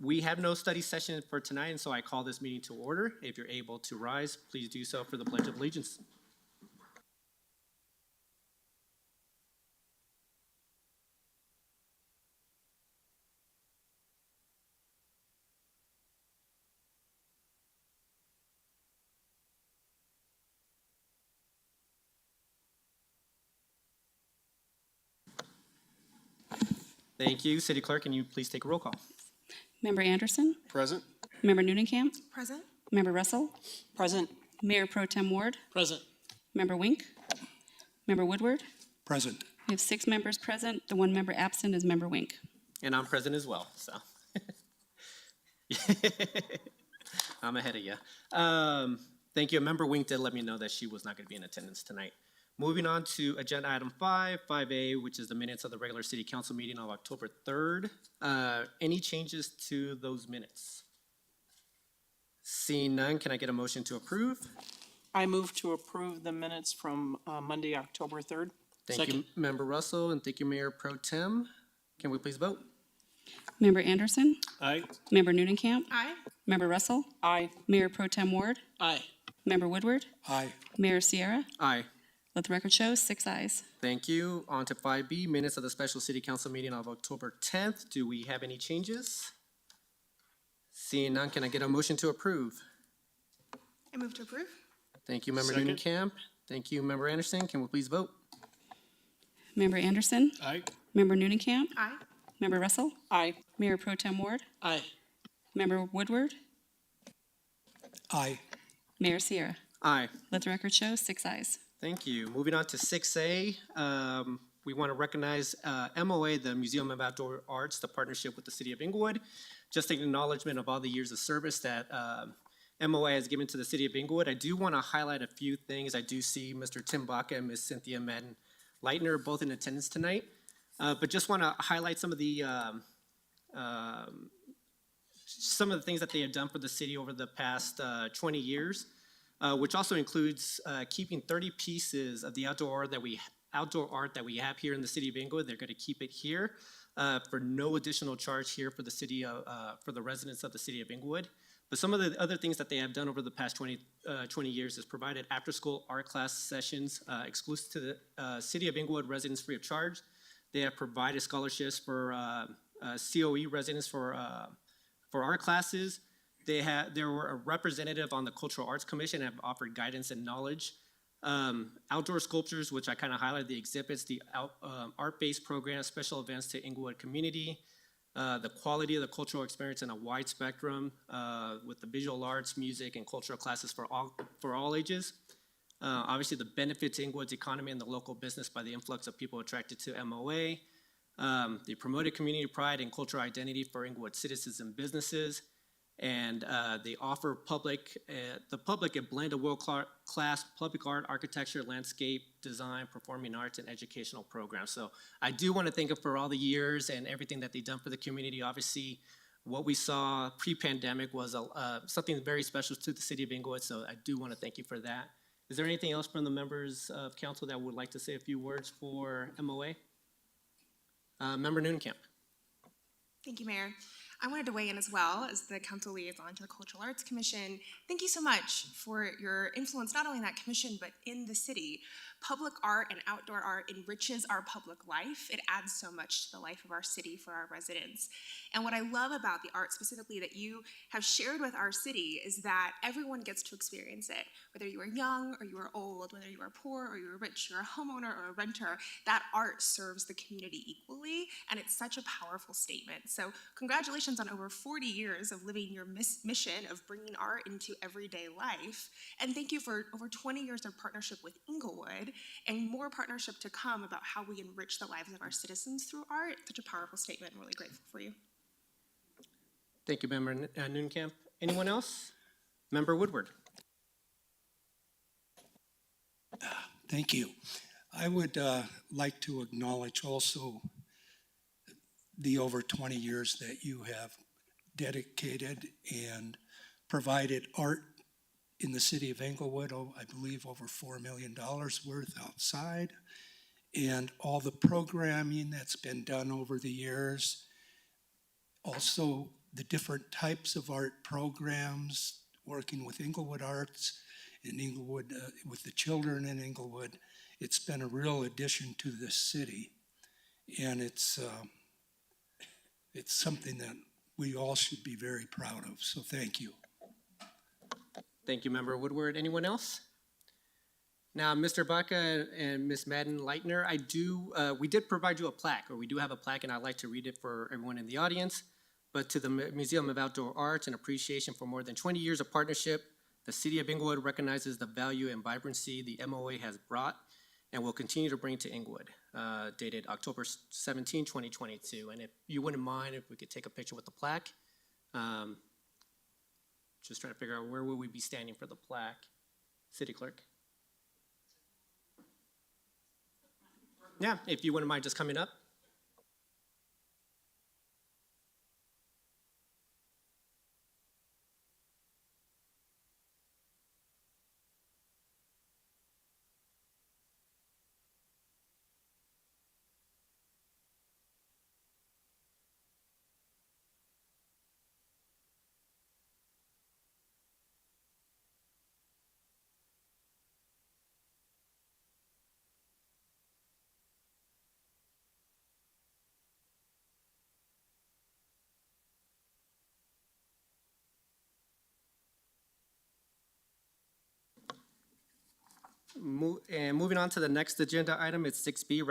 We have no study session for tonight, and so I call this meeting to order. If you're able to rise, please do so for the Pledge of Allegiance. Thank you. City Clerk, can you please take a roll call? Member Anderson? Present. Member Newnenkamp? Present. Member Russell? Present. Mayor Pro Tem Ward? Present. Member Wink? Member Woodward? Present. We have 6 members present. The 1 member absent is Member Wink. And I'm present as well, so. I'm ahead of you. Thank you. Member Wink did let me know that she was not going to be in attendance tonight. Moving on to agenda item 5A, which is the minutes of the regular city council meeting on October 3rd. Any changes to those minutes? Seeing none, can I get a motion to approve? I move to approve the minutes from Monday, October 3rd. Thank you, Member Russell, and thank you, Mayor Pro Tem. Can we please vote? Member Anderson? Aye. Member Newnenkamp? Aye. Member Russell? Aye. Mayor Pro Tem Ward? Aye. Member Woodward? Aye. Mayor Sierra? Aye. Let the record show 6 ayes. Thank you. On to 5B, minutes of the special city council meeting of October 10th. Do we have any changes? Seeing none, can I get a motion to approve? I move to approve. Thank you, Member Second. Newnenkamp. Thank you, Member Anderson. Can we please vote? Member Anderson? Aye. Member Newnenkamp? Aye. Member Russell? Aye. Mayor Pro Tem Ward? Aye. Member Woodward? Aye. Mayor Sierra? Aye. Let the record show 6 ayes. Thank you. Moving on to 6A, we want to recognize MOA, the Museum of Outdoor Arts, the partnership with the City of Englewood. Just an acknowledgement of all the years of service that MOA has given to the City of Englewood. I do want to highlight a few things. I do see Mr. Tim Baca and Ms. Cynthia Madden-Leitner both in attendance tonight. But just want to highlight some of the things that they have done for the city over the past 20 years. Which also includes keeping 30 pieces of the outdoor art that we have here in the city of Englewood. They're going to keep it here for no additional charge here for the city for the residents of the city of Englewood. But some of the other things that they have done over the past 20 years is provided after-school art class sessions exclusive to the city of Englewood residents free of charge. They have provided scholarships for COE residents for art classes. They were a representative on the Cultural Arts Commission and have offered guidance and knowledge. Outdoor sculptures, which I kind of highlighted the exhibits, the art-based programs, special events to Englewood community, the quality of the cultural experience in a wide spectrum with the visual arts, music, and cultural classes for all ages. Obviously, the benefit to Englewood's economy and the local business by the influx of people attracted to MOA. They promoted community pride and cultural identity for Englewood citizens and businesses. And they offer the public a blend of world-class public art, architecture, landscape, design, performing arts, and educational programs. So I do want to thank them for all the years and everything that they've done for the community. Obviously, what we saw pre-pandemic was something very special to the city of Englewood, so I do want to thank you for that. Is there anything else from the members of council that would like to say a few words for MOA? Member Newnenkamp. Thank you, Mayor. I wanted to weigh in as well as the council liaison to the Cultural Arts Commission. Thank you so much for your influence, not only in that commission, but in the city. Public art and outdoor art enriches our public life. It adds so much to the life of our city for our residents. And what I love about the art specifically that you have shared with our city is that everyone gets to experience it. Whether you are young or you are old, whether you are poor or you are rich, you're a homeowner or a renter, that art serves the community equally, and it's such a powerful statement. So congratulations on over 40 years of living your mission of bringing art into everyday life. And thank you for over 20 years of partnership with Englewood and more partnership to come about how we enrich the lives of our citizens through art. Such a powerful statement. I'm really grateful for you. Thank you, Member Newnenkamp. Anyone else? Member Woodward. Thank you. I would like to acknowledge also the over 20 years that you have dedicated and provided art in the city of Englewood. I believe over $4 million worth outside, and all the programming that's been done over the years. Also the different types of art programs, working with Englewood Arts and Englewood, with the children in Englewood. It's been a real addition to this city. And it's something that we all should be very proud of. So thank you. Thank you, Member Woodward. Anyone else? Now, Mr. Baca and Ms. Madden-Leitner, we did provide you a plaque, or we do have a plaque, and I'd like to read it for everyone in the audience. But to the Museum of Outdoor Arts, in appreciation for more than 20 years of partnership, the City of Englewood recognizes the value and vibrancy the MOA has brought and will continue to bring to Englewood, dated October 17, 2022. And if you wouldn't mind, if we could take a picture with the plaque. Just trying to figure out where will we be standing for the plaque. City Clerk. Yeah, if you wouldn't mind just coming up. And moving on to the next agenda item, it's 6B,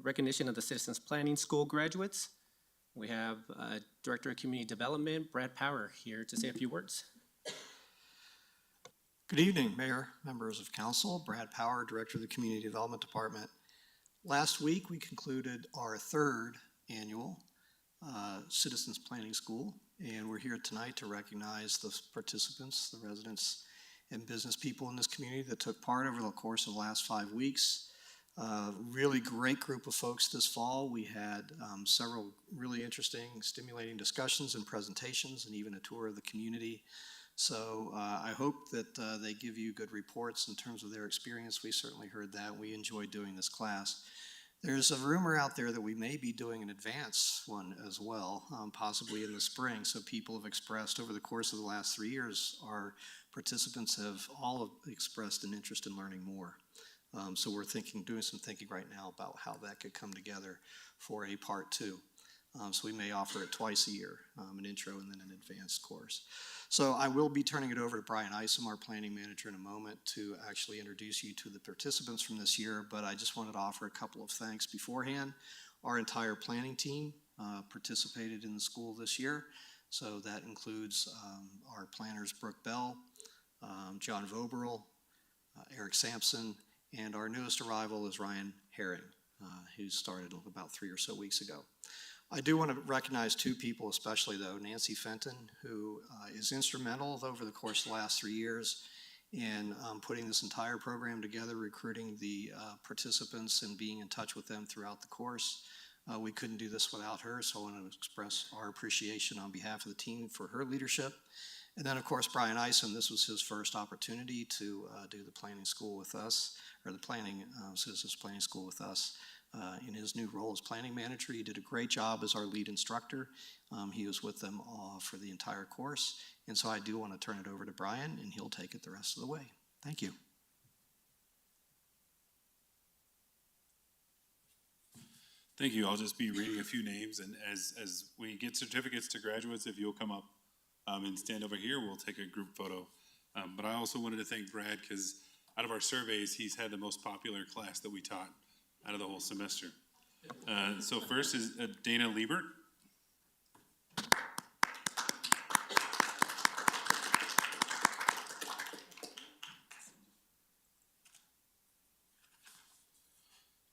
recognition of the Citizens Planning School graduates. We have Director of Community Development, Brad Power, here to say a few words. Good evening, Mayor, members of council. Brad Power, Director of the Community Development Department. Last week, we concluded our third annual Citizens Planning School, and we're here tonight to recognize the participants, the residents and business people in this community that took part over the course of the last 5 weeks. Really great group of folks this fall. We had several really interesting, stimulating discussions and presentations, and even a tour of the community. So I hope that they give you good reports in terms of their experience. We certainly heard that. We enjoyed doing this class. There's a rumor out there that we may be doing an advanced one as well, possibly in the spring. So people have expressed over the course of the last 3 years, our participants have all expressed an interest in learning more. So we're doing some thinking right now about how that could come together for a part 2. So we may offer it twice a year, an intro and then an advanced course. So I will be turning it over to Brian Isom, our planning manager, in a moment to actually introduce you to the participants from this year, but I just wanted to offer a couple of thanks beforehand. Our entire planning team participated in the school this year, so that includes our planners, Brooke Bell, John Voberl, Eric Sampson, and our newest arrival is Ryan Herring, who started about 3 or so weeks ago. I do want to recognize 2 people especially, though. Nancy Fenton, who is instrumental over the course of the last 3 years in putting this entire program together, recruiting the participants and being in touch with them throughout the course. We couldn't do this without her, so I want to express our appreciation on behalf of the team for her leadership. And then, of course, Brian Isom, this was his first opportunity to do the planning school with us, or the Citizens Planning School with us. In his new role as planning manager, he did a great job as our lead instructor. He was with them for the entire course. And so I do want to turn it over to Brian, and he'll take it the rest of the way. Thank you. Thank you. I'll just be reading a few names, and as we get certificates to graduates, if you'll come up and stand over here, we'll take a group photo. But I also wanted to thank Brad, because out of our surveys, he's had the most popular class that we taught out of the whole semester. So first is Dana Liebert.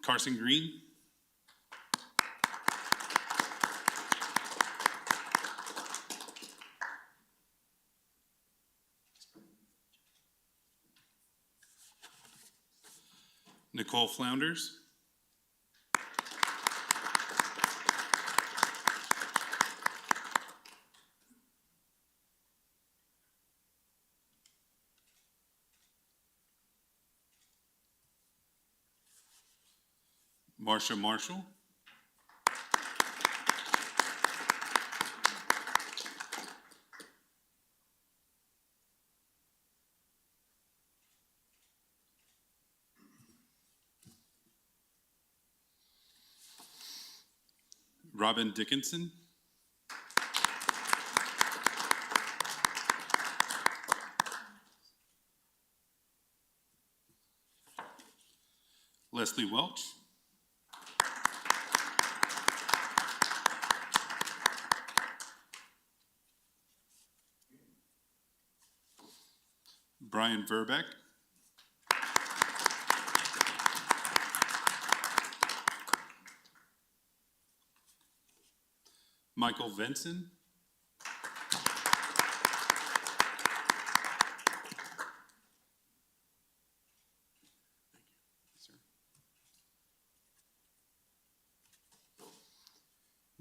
Carson Green. Nicole Flounders. Marsha Marshall. Robin Dickinson. Leslie Welch. Brian Verbeck. Michael Vinson.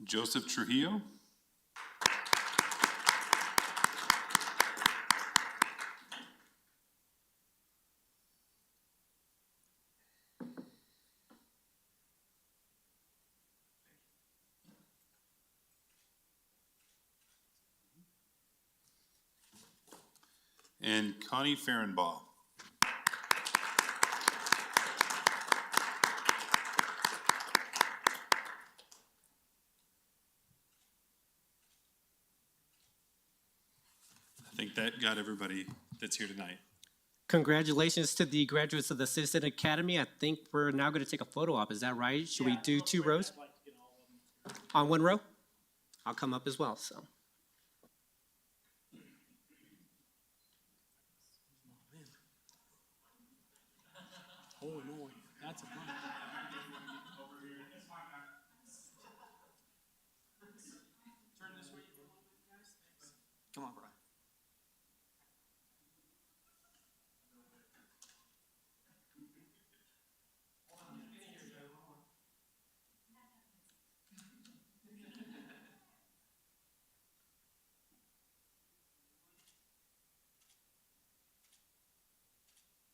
Joseph Trujillo. And Connie Fehrenbaugh. I think that got everybody that's here tonight. Congratulations to the graduates of the Citizen Academy. I think we're now going to take a photo op. Is that right? Should we do 2 rows? On 1 row? I'll come up as well, so. Holy moly, that's a bunch. Come on, Brian.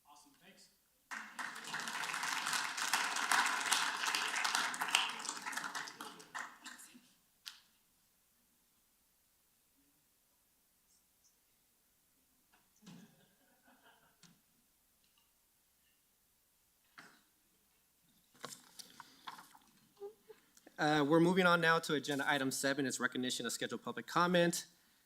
Awesome, thanks. We're moving on now to agenda item 7, is recognition of scheduled public comment.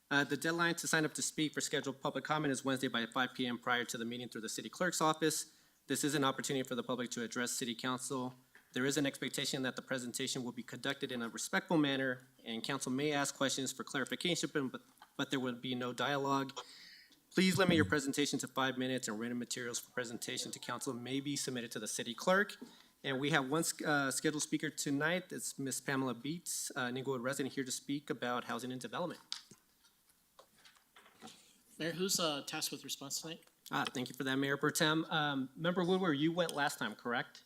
The deadline to sign up to speak for scheduled public comment is Wednesday by 5 p.m. prior to the meeting through the city clerk's office. This is an opportunity for the public to address city council. There is an expectation that the presentation will be conducted in a respectful manner, and council may ask questions for clarification, but there will be no dialogue. Please limit your presentation to 5 minutes, and written materials for presentation to council may be submitted to the city clerk. And we have one scheduled speaker tonight. It's Ms. Pamela Beets, an Englewood resident, here to speak about housing and development. Mayor, who's tasked with response tonight? Thank you for that, Mayor Pro Tem. Member Woodward, you went last time, correct?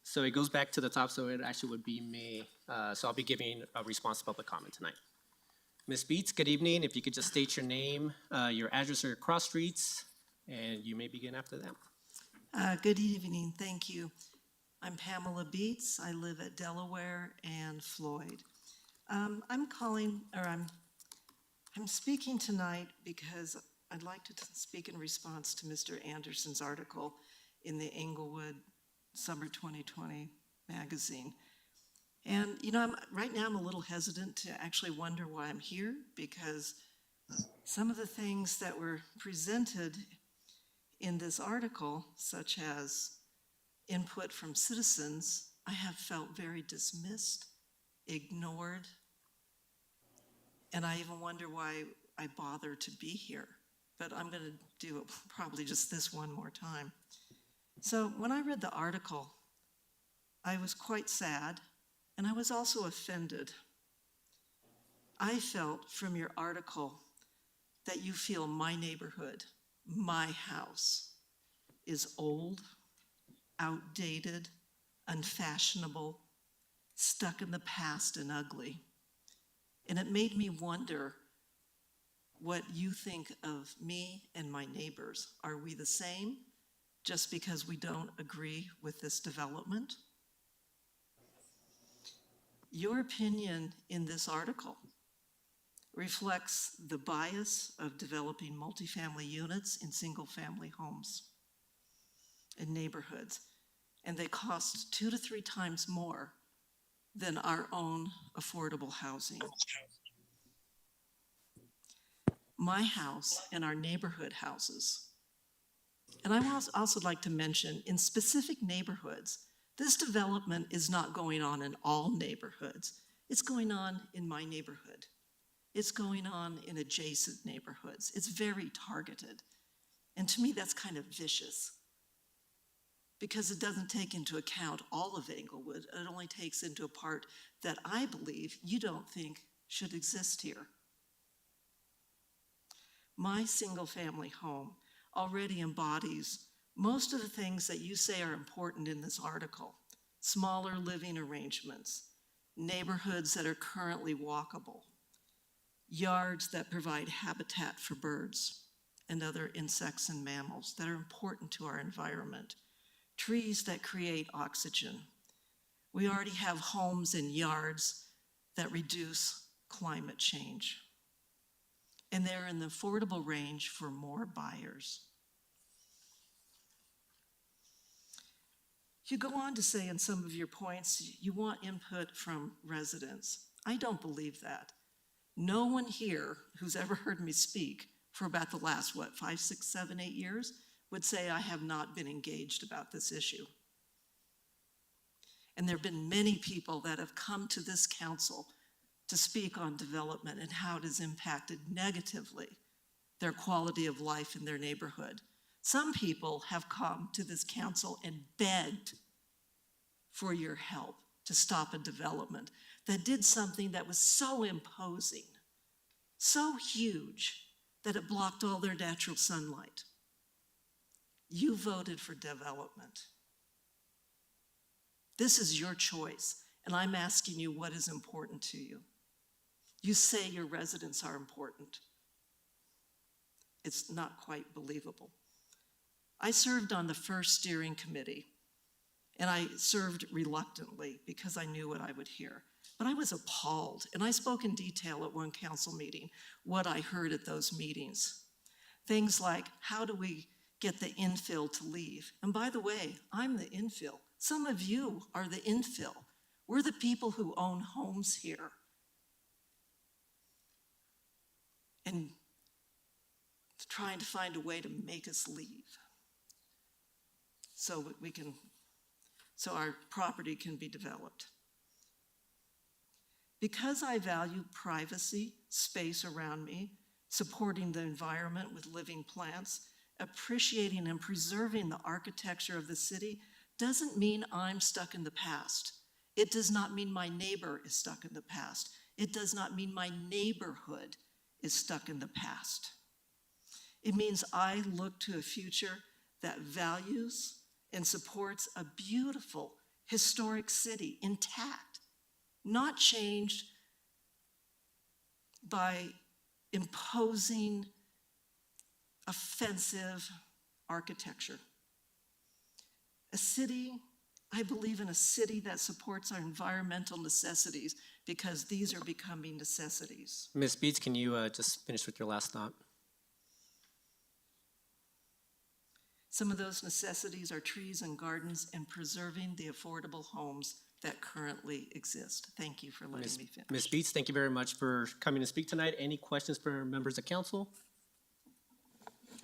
So it goes back to the top, so it actually would be me. So I'll be giving a response to public comment tonight. Ms. Beets, good evening. If you could just state your name, your address or your cross streets, and you may begin after that. Good evening, thank you. I'm Pamela Beets. I live at Delaware and Floyd. I'm speaking tonight because I'd like to speak in response to Mr. Anderson's article in the Englewood Summer 2020 magazine. And, you know, right now I'm a little hesitant to actually wonder why I'm here, because some of the things that were presented in this article, such as input from citizens, I have felt very dismissed, ignored, and I even wonder why I bother to be here. But I'm going to do it probably just this one more time. So when I read the article, I was quite sad, and I was also offended. I felt from your article that you feel my neighborhood, my house, is old, outdated, unfashionable, stuck in the past and ugly. And it made me wonder what you think of me and my neighbors. Are we the same just because we don't agree with this development? Your opinion in this article reflects the bias of developing multifamily units in single-family homes in neighborhoods, and they cost 2 to 3 times more than our own affordable housing. My house and our neighborhood houses. And I would also like to mention, in specific neighborhoods, this development is not going on in all neighborhoods. It's going on in my neighborhood. It's going on in adjacent neighborhoods. It's very targeted. And to me, that's kind of vicious, because it doesn't take into account all of Englewood. It only takes into a part that I believe you don't think should exist here. My single-family home already embodies most of the things that you say are important in this article: smaller living arrangements, neighborhoods that are currently walkable, yards that provide habitat for birds and other insects and mammals that are important to our environment, trees that create oxygen. We already have homes and yards that reduce climate change, and they're in the affordable range for more buyers. You go on to say in some of your points, you want input from residents. I don't believe that. No one here who's ever heard me speak for about the last, 5, 6, 7, 8 years would say I have not been engaged about this issue. And there have been many people that have come to this council to speak on development and how it has impacted negatively their quality of life in their neighborhood. Some people have come to this council and begged for your help to stop a development that did something that was so imposing, so huge, that it blocked all their natural sunlight. You voted for development. This is your choice, and I'm asking you what is important to you. You say your residents are important. It's not quite believable. I served on the first steering committee, and I served reluctantly because I knew what I would hear. But I was appalled, and I spoke in detail at one council meeting what I heard at those meetings. Things like, how do we get the infill to leave? And by the way, I'm the infill. Some of you are the infill. We're the people who own homes here. And trying to find a way to make us leave so our property can be developed. Because I value privacy, space around me, supporting the environment with living plants, appreciating and preserving the architecture of the city, doesn't mean I'm stuck in the past. It does not mean my neighbor is stuck in the past. It does not mean my neighborhood is stuck in the past. It means I look to a future that values and supports a beautiful, historic city, intact, not changed by imposing offensive architecture. I believe in a city that supports our environmental necessities, because these are becoming necessities. Ms. Beets, can you just finish with your last thought? Some of those necessities are trees and gardens and preserving the affordable homes that currently exist. Thank you for letting me finish. Ms. Beets, thank you very much for coming to speak tonight. Any questions for members of council?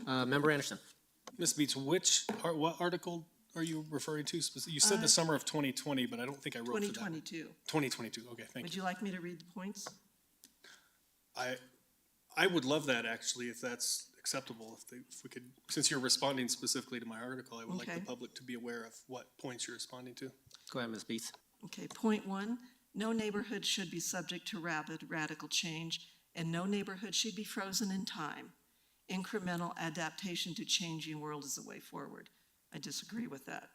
Member Anderson. Ms. Beets, what article are you referring to? You said the summer of 2020, but I don't think I wrote for that. 2022. 2022, okay, thank Would you. you like me to read the points? I would love that, actually, if that's acceptable. If we could, since you're responding specifically to my article, I would like Okay. the public to be aware of what points you're responding to. Go ahead, Ms. Beets. Okay, point 1, no neighborhood should be subject to rapid, radical change, and no neighborhood should be frozen in time. Incremental adaptation to changing world is the way forward. I disagree with that.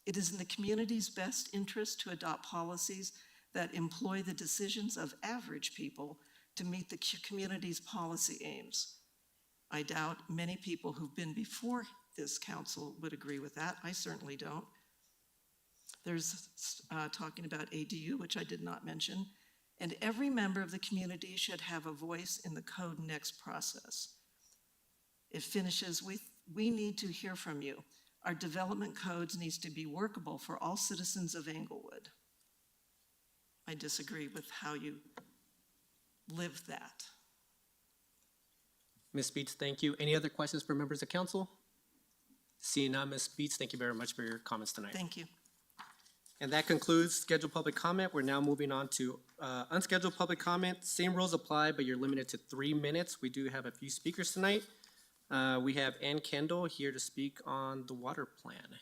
It is in the community's best interest to adopt policies that employ the decisions of average people to meet the community's policy aims. I doubt many people who've been before this council would agree with that. I certainly don't. There's talking about ADU, which I did not mention, and every member of the community should have a voice in the Code Next process. It finishes with, we need to hear from you. Our development codes needs to be workable for all citizens of Englewood. I disagree with how you live that. Ms. Beets, thank you. Any other questions for members of council? Seeing none, Ms. Beets, thank you very much for your comments tonight. Thank you. And that concludes scheduled public comment. We're now moving on to unscheduled public comment. Same rules apply, but you're limited to 3 minutes. We do have a few speakers tonight. We have Ann Kendall here to speak on the water plan.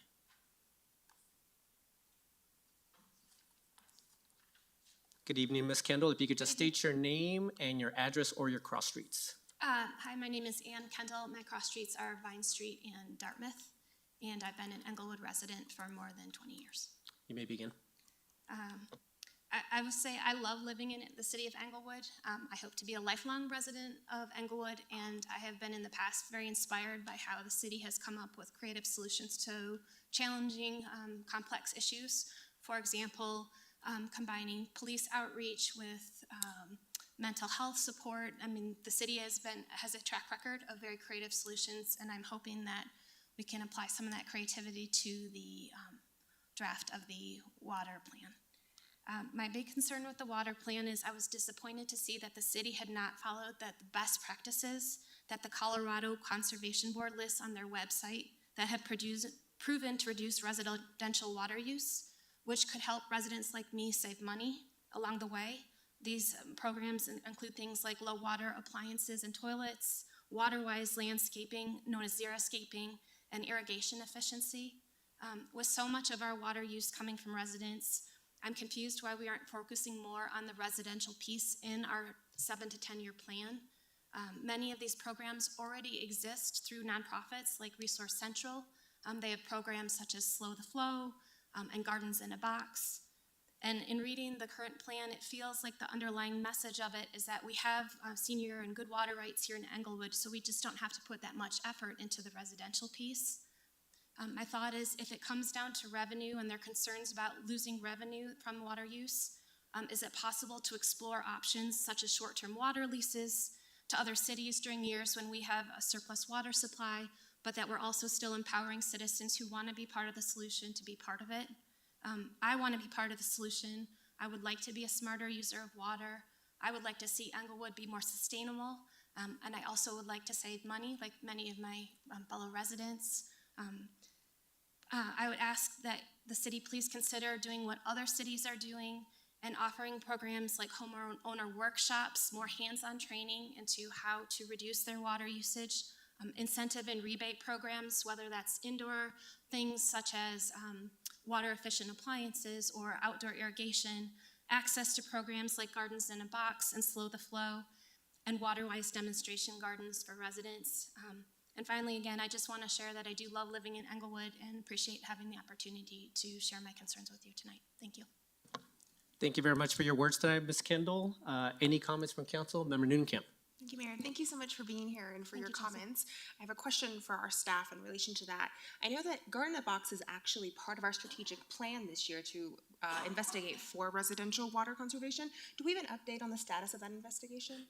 Good evening, Ms. Kendall. If you could just state your name and your address or your cross streets. Hi, my name is Ann Kendall. My cross streets are Vine Street and Dartmouth, and I've been an Englewood resident for more than 20 years. You may begin. I would say I love living in the city of Englewood. I hope to be a lifelong resident of Englewood, and I have been in the past very inspired by how the city has come up with creative solutions to challenging, complex issues. For example, combining police outreach with mental health support. I mean, the city has a track record of very creative solutions, and I'm hoping that we can apply some of that creativity to the draft of the water plan. My big concern with the water plan is I was disappointed to see that the city had not followed the best practices that the Colorado Conservation Board lists on their website that have proven to reduce residential water use, which could help residents like me save money along the way. These programs include things like low water appliances and toilets, water-wise landscaping, known as xeriscaping, and irrigation efficiency. With so much of our water use coming from residents, I'm confused why we aren't focusing more on the residential piece in our 7 to 10 year plan. Many of these programs already exist through nonprofits like Resource Central. They have programs such as Slow the Flow and Gardens in a Box. And in reading the current plan, it feels like the underlying message of it is that we have senior and good water rights here in Englewood, so we just don't have to put that much effort into the residential piece. My thought is if it comes down to revenue and their concerns about losing revenue from water use, is it possible to explore options such as short-term water leases to other cities during years when we have a surplus water supply, but that we're also still empowering citizens who want to be part of the solution to be part of it? I want to be part of the solution. I would like to be a smarter user of water. I would like to see Englewood be more sustainable, and I also would like to save money like many of my fellow residents. I would ask that the city please consider doing what other cities are doing and offering programs like homeowner workshops, more hands-on training into how to reduce their water usage, incentive and rebate programs, whether that's indoor things such as water efficient appliances or outdoor irrigation, access to programs like Gardens in a Box and Slow the Flow, and water-wise demonstration gardens for residents. And finally, again, I just want to share that I do love living in Englewood and appreciate having the opportunity to share my concerns with you tonight. Thank you. Thank you very much for your words tonight, Ms. Kendall. Any comments from council? Member Nunekamp. Thank you, Mayor. Thank you so much for being here and for your Chelsea. comments. I have a question for our staff in relation to that. I know that Garden in a Box is actually part of our strategic plan this year to investigate for residential water conservation. Do we have an update on the status of that investigation?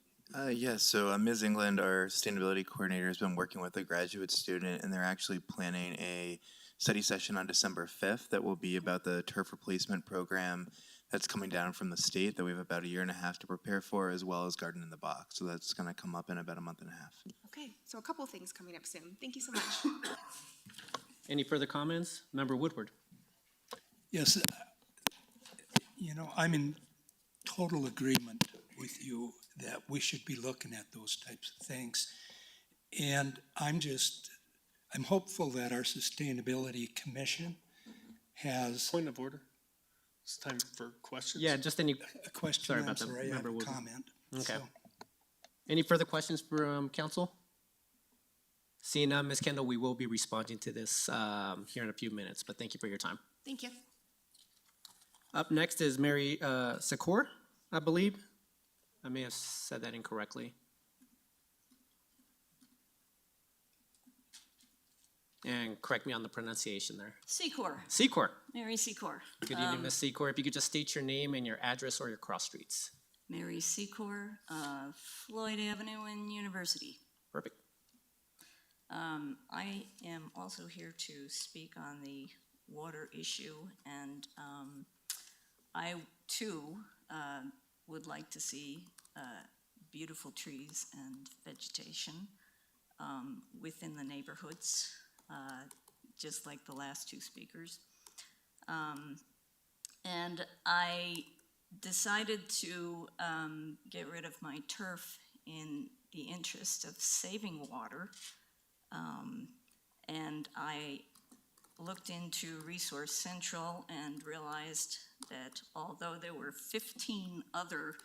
Yes, so Ms. England, our sustainability coordinator, has been working with a graduate student, and they're actually planning a study session on December 5th that will be about the turf replacement program that's coming down from the state that we have about 1.5 years to prepare for, as well as Garden in the Box. So that's going to come up in about 1.5 months. Okay, so a couple things coming up soon. Thank you so much. Any further comments? Member Woodward. Yes, I'm in total agreement with you that we should be looking at those types of things. And I'm hopeful that our Sustainability Commission has Point of order. It's time for questions. Yeah, just any, a question. Sorry I'm about that, sorry, I have Member a Wood. comment. Okay. So, any further questions from council? Seeing none, Ms. Kendall, we will be responding to this here in a few minutes, but thank you for your time. Thank you. Up next is Mary Secor, I believe. I may have said that incorrectly. And correct me on the pronunciation there. Secor, Secor. Mary Secor. Good evening, Ms. Secor. If you could just state your name and your address or your cross streets. Mary Secor, Floyd Avenue in University. Perfect. I am also here to speak on the water issue, and I too would like to see beautiful trees and vegetation within the neighborhoods, just like the last two speakers. And I decided to get rid of my turf in the interest of saving water. And I looked into Resource Central and realized that although there were 15 other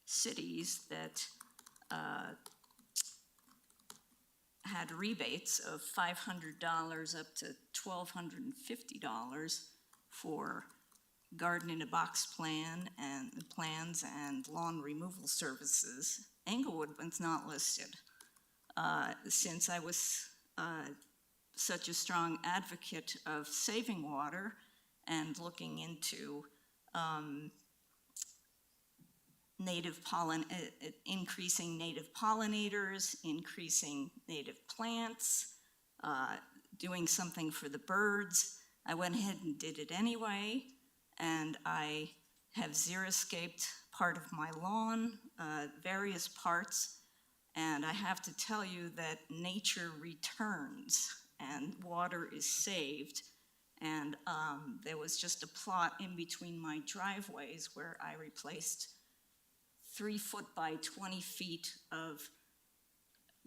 cities that had rebates of $500 up to $1,250 for garden in a box plans and lawn removal services, Englewood was not listed. Since I was such a strong advocate of saving water and looking into increasing native pollinators, increasing native plants, doing something for the birds, I went ahead and did it anyway, and I have xeriscaped part of my lawn, various parts, and I have to tell you that nature returns and water is saved. And there was just a plot in between my driveways where I replaced 3 foot by 20 feet of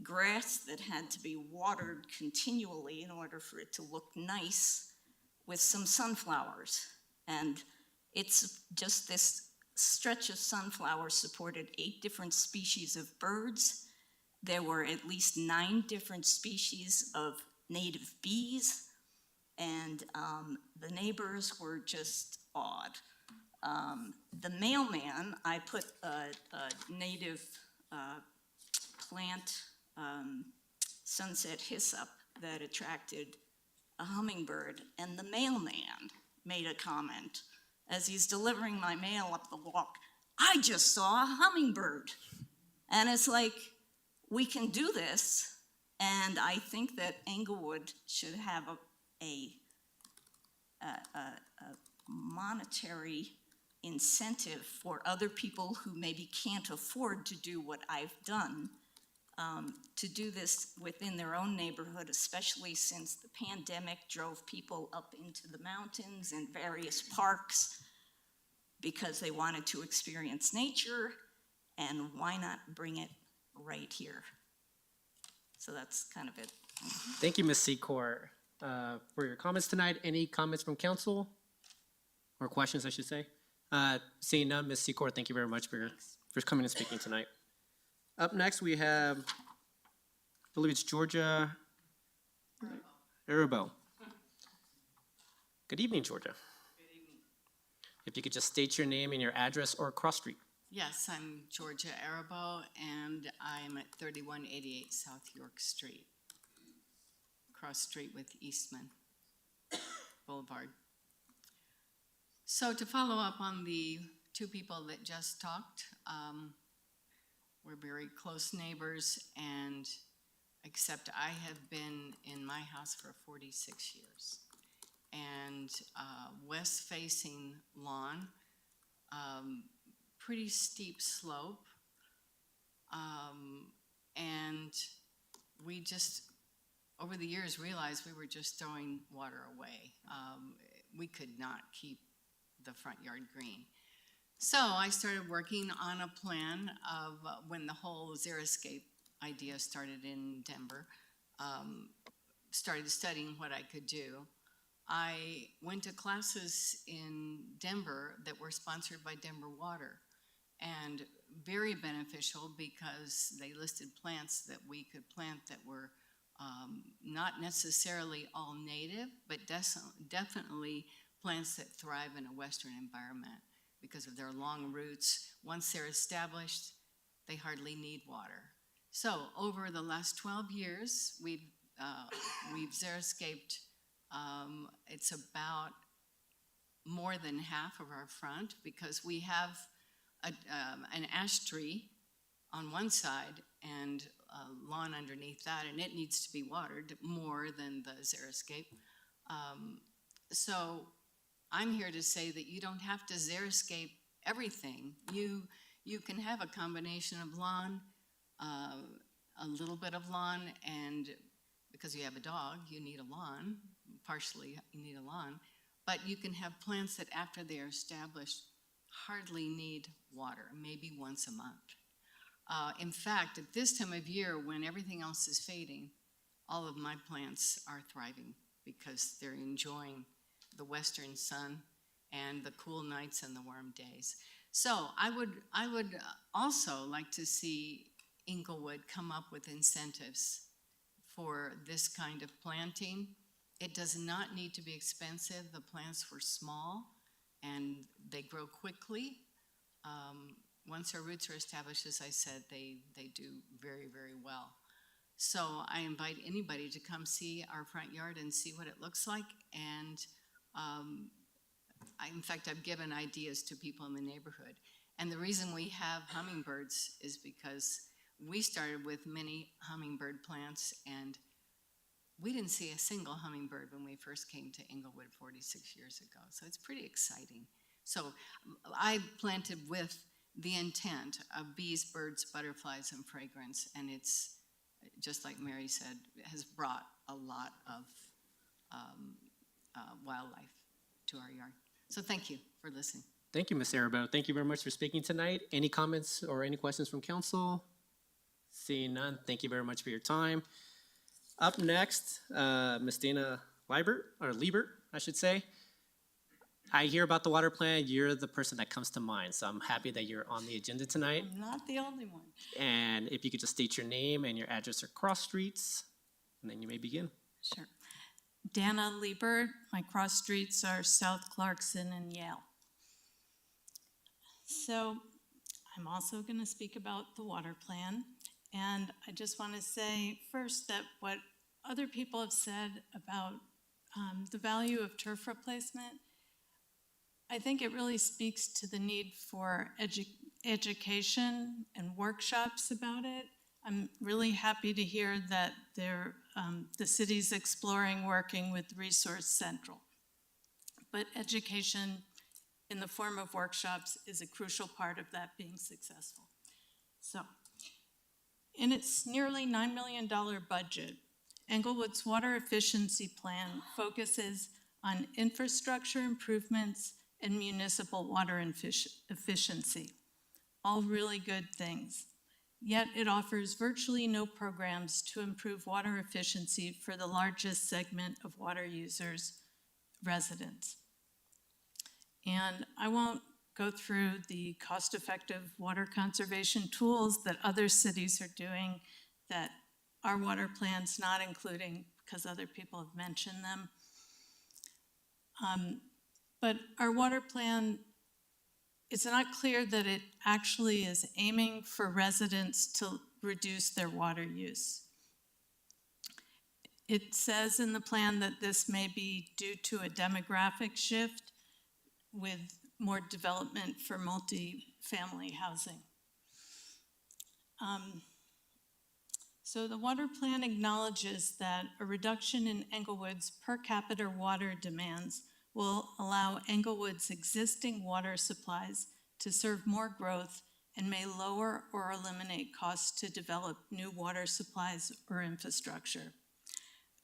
grass that had to be watered continually in order for it to look nice with some sunflowers. And it's just this stretch of sunflowers supported 8 different species of birds. There were at least 9 different species of native bees, and the neighbors were just awed. The mailman, I put a native plant, sunset hyssop, that attracted a hummingbird, and the mailman made a comment as he's delivering my mail up the walk, "I just saw a hummingbird." And it's like, we can do this, and I think that Englewood should have a monetary incentive for other people who maybe can't afford to do what I've done, to do this within their own neighborhood, especially since the pandemic drove people up into the mountains and various parks because they wanted to experience nature, and why not bring it right here? So that's kind of it. Thank you, Ms. Secor, for your comments tonight. Any comments from council? Or questions, I should say? Seeing none, Ms. Secor, thank you very much for coming and speaking tonight. Up next, we have, I believe it's Georgia Arabo. Good evening, Georgia. Good evening. If you could just state your name and your address or cross street. Yes, I'm Georgia Arabo, and I'm at 3188 South York Street, cross street with Eastman Boulevard. So to follow up on the 2 people that just talked, we're very close neighbors, and except I have been in my house for 46 years. And west-facing lawn, pretty steep slope, and we just, over the years, realized we were just throwing water away. We could not keep the front yard green. So I started working on a plan of when the whole xeriscape idea started in Denver, started studying what I could do. I went to classes in Denver that were sponsored by Denver Water, and very beneficial because they listed plants that we could plant that were not necessarily all native, but definitely plants that thrive in a Western environment because of their long roots. Once they're established, they hardly need water. So over the last 12 years, we've xeriscaped, it's about more than half of our front, because we have an ash tree on one side and a lawn underneath that, and it needs to be watered more than the xeriscape. So I'm here to say that you don't have to xeriscape everything. You can have a combination of lawn, a little bit of lawn, and because you have a dog, you need a lawn. Partially, you need a lawn. But you can have plants that after they are established hardly need water, maybe once a month. In fact, at this time of year when everything else is fading, all of my plants are thriving because they're enjoying the western sun and the cool nights and the warm days. So I would also like to see Englewood come up with incentives for this kind of planting. It does not need to be expensive. The plants were small and they grow quickly. Once our roots are established, as I said, they do very, very well. So I invite anybody to come see our front yard and see what it looks like. And in fact, I've given ideas to people in the neighborhood. And the reason we have hummingbirds is because we started with many hummingbird plants, and we didn't see a single hummingbird when we first came to Englewood 46 years ago. So it's pretty exciting. So I planted with the intent of bees, birds, butterflies, and fragrance, and it's, just like Mary said, has brought a lot of wildlife to our yard. So thank you for listening. Thank you, Ms. Arabo. Thank you very much for speaking tonight. Any comments or any questions from council? Seeing none, thank you very much for your time. Up next, Ms. Dana Liebert, I should say. I hear about the water plan. You're the person that comes to mind, so I'm happy that you're on the agenda tonight. I'm not the only one. And if you could just state your name and your address or cross streets, and then you may begin. Sure. Dana Liebert, my cross streets are South Clarkson and Yale. So I'm also going to speak about the water plan. And I just want to say first that what other people have said about the value of turf replacement, I think it really speaks to the need for education and workshops about it. I'm really happy to hear that the city's exploring working with Resource Central. But education in the form of workshops is a crucial part of that being successful. So, in its nearly $9 million budget, Englewood's water efficiency plan focuses on infrastructure improvements and municipal water efficiency, all really good things. Yet it offers virtually no programs to improve water efficiency for the largest segment of water users, residents. And I won't go through the cost-effective water conservation tools that other cities are doing that our water plan's not including because other people have mentioned them. But our water plan, it's not clear that it actually is aiming for residents to reduce their water use. It says in the plan that this may be due to a demographic shift with more development for multi-family housing. So the water plan acknowledges that a reduction in Englewood's per capita water demands will allow Englewood's existing water supplies to serve more growth and may lower or eliminate costs to develop new water supplies or infrastructure.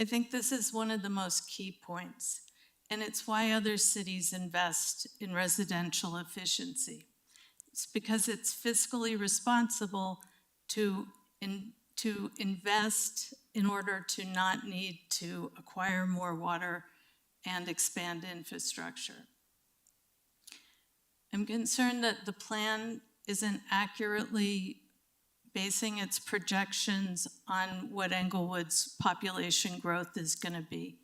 I think this is one of the most key points, and it's why other cities invest in residential efficiency. It's because it's fiscally responsible to invest in order to not need to acquire more water and expand infrastructure. I'm concerned that the plan isn't accurately basing its projections on what Englewood's population growth is going to be.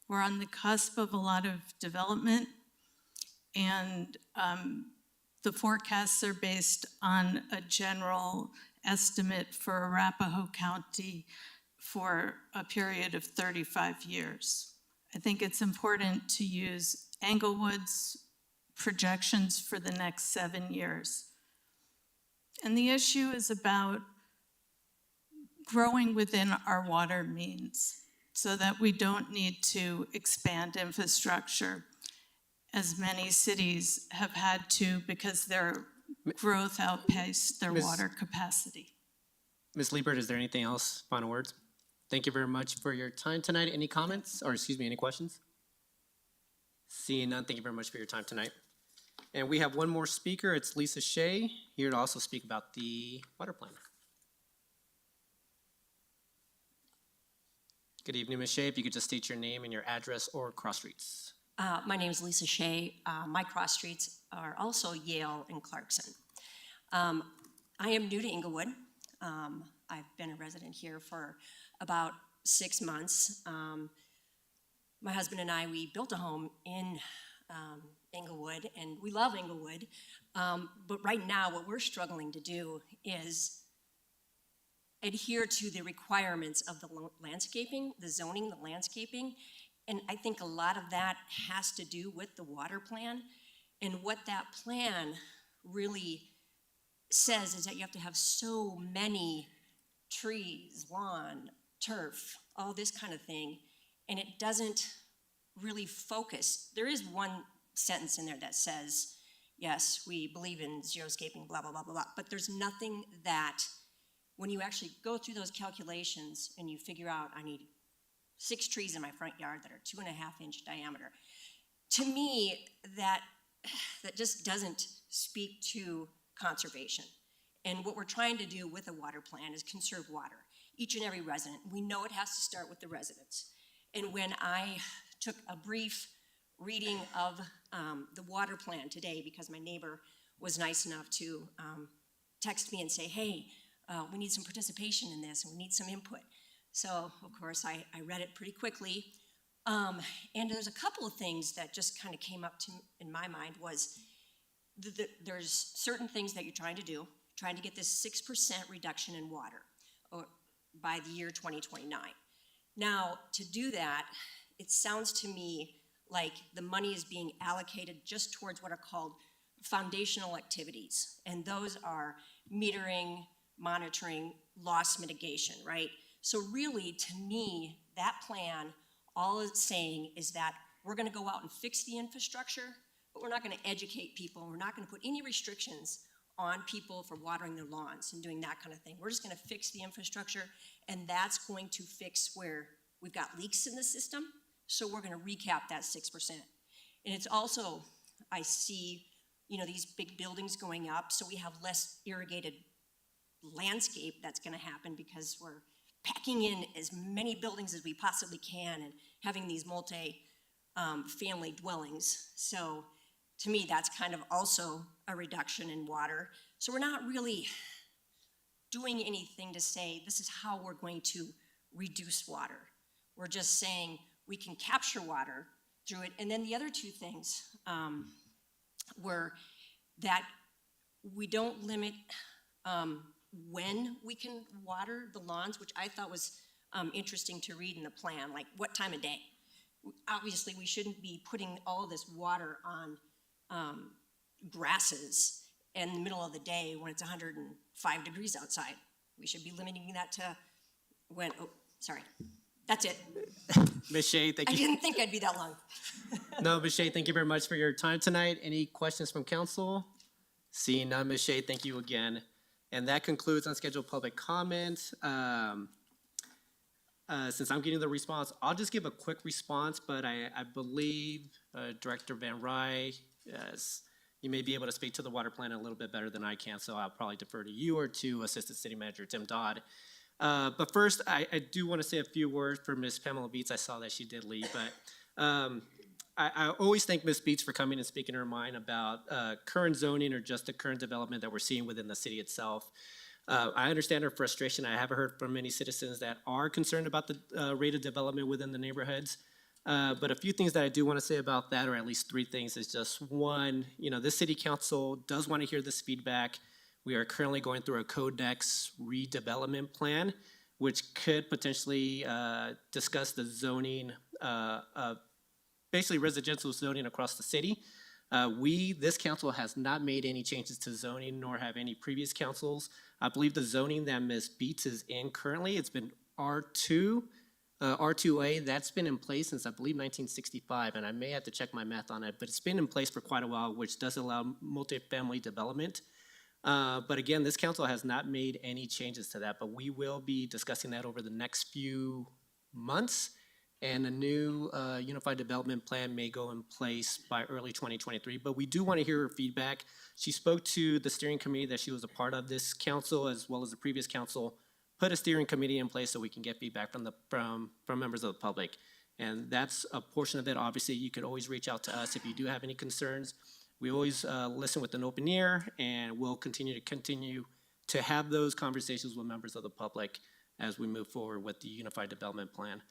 We're on the cusp of a lot of development, and the forecasts are based on a general estimate for Arapahoe County for a period of 35 years. I think it's important to use Englewood's projections for the next 7 years. And the issue is about growing within our water means so that we don't need to expand infrastructure. as many cities have had to because their growth outpaced their Ms. water capacity. Ms. Liebert, is there anything else? Final words? Thank you very much for your time tonight. Any comments, or excuse me, any questions? Seeing none, thank you very much for your time tonight. And we have one more speaker. It's Lisa Shea, here to also speak about the water plan. Good evening, Ms. Shea. If you could just state your name and your address or cross streets. My name is Lisa Shea. My cross streets are also Yale and Clarkson. I am new to Englewood. I've been a resident here for about 6 months. My husband and I, we built a home in Englewood, and we love Englewood. But right now, what we're struggling to do is adhere to the requirements of the landscaping, the zoning, the landscaping. And I think a lot of that has to do with the water plan. And what that plan really says is that you have to have so many trees, lawn, turf, all this kind of thing. And it doesn't really focus. There is one sentence in there that says, yes, we believe in xeriscaping, blah, blah, blah, blah, blah. But there's nothing that, when you actually go through those calculations and you figure out, I need 6 trees in my front yard that are 2.5-inch diameter. To me, that just doesn't speak to conservation. And what we're trying to do with a water plan is conserve water. Each and every resident, we know it has to start with the residents. And when I took a brief reading of the water plan today, because my neighbor was nice enough to text me and say, hey, we need some participation in this, and we need some input. So, of course, I read it pretty quickly. And there's a couple of things that just kind of came up in my mind was there's certain things that you're trying to do, trying to get this 6% reduction in water by the year 2029. Now, to do that, it sounds to me like the money is being allocated just towards what are called foundational activities. And those are metering, monitoring, loss mitigation, right? So really, to me, that plan, all it's saying is that we're gonna go out and fix the infrastructure, but we're not gonna educate people. We're not gonna put any restrictions on people for watering their lawns and doing that kind of thing. We're just gonna fix the infrastructure, and that's going to fix where we've got leaks in the system, so we're gonna recap that 6%. And it's also, I see, these big buildings going up, so we have less irrigated landscape that's gonna happen because we're packing in as many buildings as we possibly can and having these multi-family dwellings. So to me, that's kind of also a reduction in water. So we're not really doing anything to say this is how we're going to reduce water. We're just saying we can capture water through it. And then the other two things were that we don't limit when we can water the lawns, which I thought was interesting to read in the plan, like what time of day. Obviously, we shouldn't be putting all this water on grasses in the middle of the day when it's 105 degrees outside. We should be limiting that to when, that's it. Ms. Shea, thank you. I didn't think I'd be that long. No, Ms. Shea, thank you very much for your time tonight. Any questions from council? Seeing none, Ms. Shea, thank you again. And that concludes unscheduled public comment. Since I'm getting the response, I'll just give a quick response, but I believe Director Van Rye, you may be able to speak to the water plan a little bit better than I can, so I'll probably defer to you or to Assistant City Manager Tim Dodd. But first, I do want to say a few words for Ms. Pamela Beets. I saw that she did leave, but I always thank Ms. Beets for coming and speaking her mind about current zoning or just the current development that we're seeing within the city itself. I understand her frustration. I have heard from many citizens that are concerned about the rate of development within the neighborhoods. But a few things that I do want to say about that, or at least 3 things, is just one, this city council does want to hear this feedback. We are currently going through a Codex redevelopment plan, which could potentially discuss the zoning of basically residential zoning across the city. This council has not made any changes to zoning, nor have any previous councils. I believe the zoning that Ms. Beets is in currently, it's been R2 R2A, that's been in place since I believe 1965, and I may have to check my math on it, but it's been in place for quite a while, which does allow multifamily development. But again, this council has not made any changes to that, but we will be discussing that over the next few months. And a new Unified Development Plan may go in place by early 2023, but we do want to hear her feedback. She spoke to the steering committee that she was a part of. This council, as well as the previous council, put a steering committee in place so we can get feedback from members of the public. And that's a portion of it. Obviously, you could always reach out to us if you do have any concerns. We always listen with an open ear, and we'll continue to have those conversations with members of the public as we move forward with the Unified Development Plan.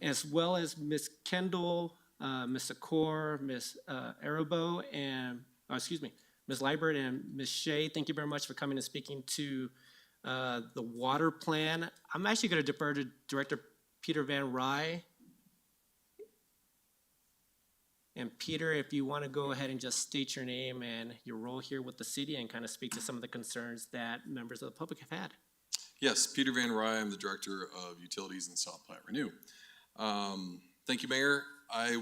As well as Ms. Kendall, Ms. Accor, Ms. Arabo, and, Ms. Liebert and Ms. Shea, thank you very much for coming and speaking to the water plan. I'm actually going to defer to Director Peter Van Rye. And Peter, if you want to go ahead and just state your name and your role here with the city and kind of speak to some of the concerns that members of the public have had. Yes, Peter Van Rye, I'm the Director of Utilities in South Platte Renew. Thank you, Mayor. I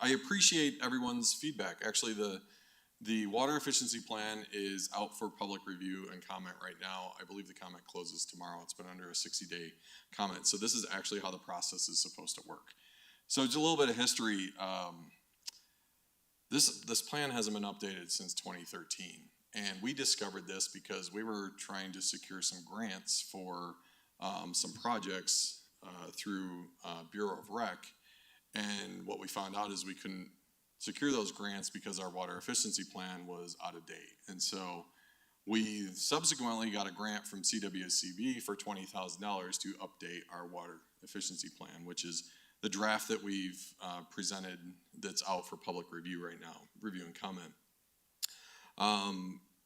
appreciate everyone's feedback. Actually, the water efficiency plan is out for public review and comment right now. I believe the comment closes tomorrow. It's been under a 60-day comment. So this is actually how the process is supposed to work. So just a little bit of history. This plan hasn't been updated since 2013. And we discovered this because we were trying to secure some grants for some projects through Bureau of Rec. And what we found out is we couldn't secure those grants because our water efficiency plan was out of date. And so we subsequently got a grant from CWSCB for $20,000 to update our water efficiency plan, which is the draft that we've presented that's out for public review right now, review and comment.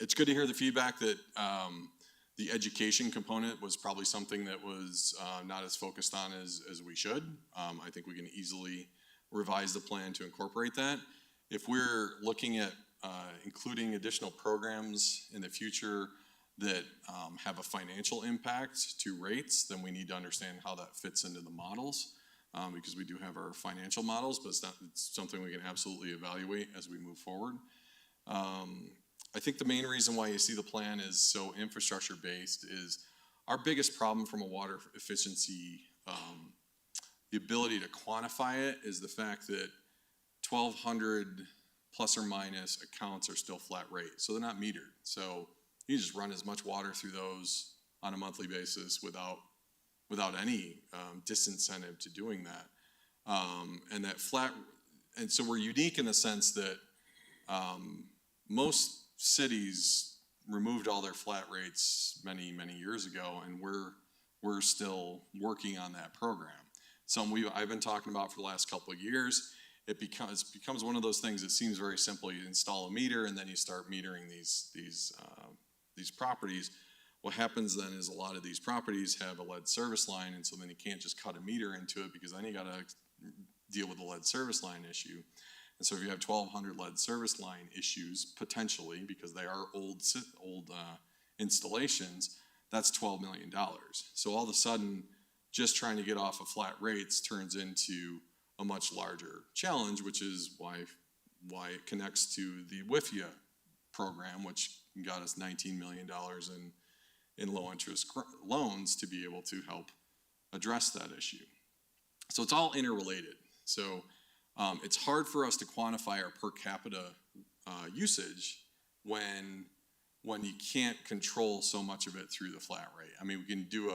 It's good to hear the feedback that the education component was probably something that was not as focused on as we should. I think we can easily revise the plan to incorporate that. If we're looking at including additional programs in the future that have a financial impact to rates, then we need to understand how that fits into the models. Because we do have our financial models, but it's something we can absolutely evaluate as we move forward. I think the main reason why you see the plan is so infrastructure based is our biggest problem from a water efficiency, the ability to quantify it is the fact that 1,200 plus or minus accounts are still flat rate. So they're not metered. So you just run as much water through those on a monthly basis without any disincentive to doing that. And so we're unique in the sense that most cities removed all their flat rates many years ago, and we're still working on that program. I've been talking about for the last couple of years. It becomes one of those things that seems very simple. You install a meter and then you start metering these properties. What happens then is a lot of these properties have a lead service line, and so then you can't just cut a meter into it because then you got to deal with the lead service line issue. And so if you have 1,200 lead service line issues, potentially, because they are old installations, that's $12 million. So all of a sudden, just trying to get off of flat rates turns into a much larger challenge, which is why it connects to the WIFIA program, which got us $19 million in low interest loans to be able to help address that issue. So it's all interrelated. So it's hard for us to quantify our per capita usage when you can't control so much of it through the flat rate. I mean, we can do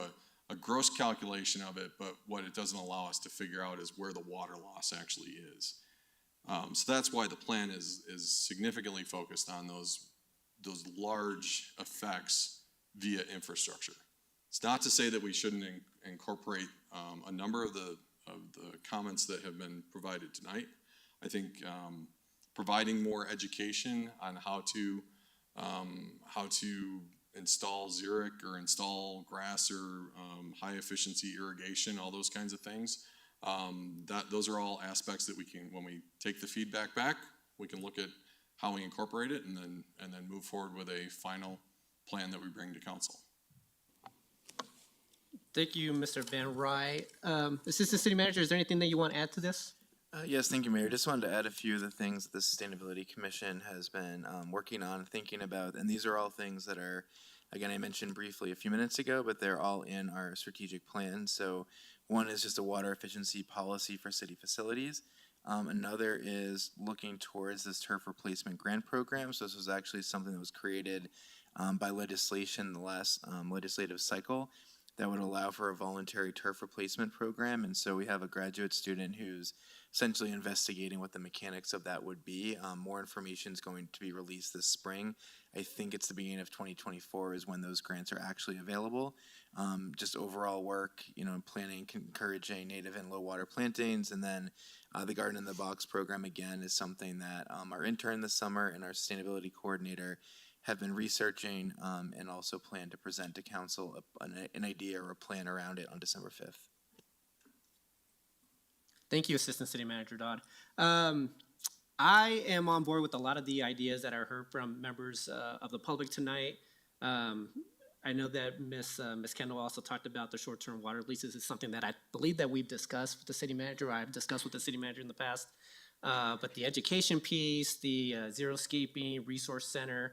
a gross calculation of it, but what it doesn't allow us to figure out is where the water loss actually is. So that's why the plan is significantly focused on those large effects via infrastructure. It's not to say that we shouldn't incorporate a number of the comments that have been provided tonight. I think providing more education on how to install xeric or install grass or high efficiency irrigation, all those kinds of things. Those are all aspects that we can, when we take the feedback back, we can look at how we incorporate it and then move forward with a final plan that we bring to council. Thank you, Mr. Van Rye. Assistant City Manager, is there anything that you want to add to this? Yes, thank you, Mayor. Just wanted to add a few of the things that the Sustainability Commission has been working on, thinking about, and these are all things that are, again, I mentioned briefly a few minutes ago, but they're all in our strategic plan. So one is just a water efficiency policy for city facilities. Another is looking towards this turf replacement grant program. So this was actually something that was created by legislation in the last legislative cycle that would allow for a voluntary turf replacement program. And so we have a graduate student who's essentially investigating what the mechanics of that would be. More information is going to be released this spring. I think it's the beginning of 2024 is when those grants are actually available. Just overall work, planning, encouraging native and low water plantings. And then the Garden in the Box program, again, is something that our intern this summer and our sustainability coordinator have been researching and also plan to present to council an idea or a plan around it on December 5th. Thank you, Assistant City Manager Dodd. I am on board with a lot of the ideas that I heard from members of the public tonight. I know that Ms. Kendall also talked about the short-term water leases. It's something that I believe that we've discussed with the city manager. I've discussed with the city manager in the past. But the education piece, the xeriscaping resource center,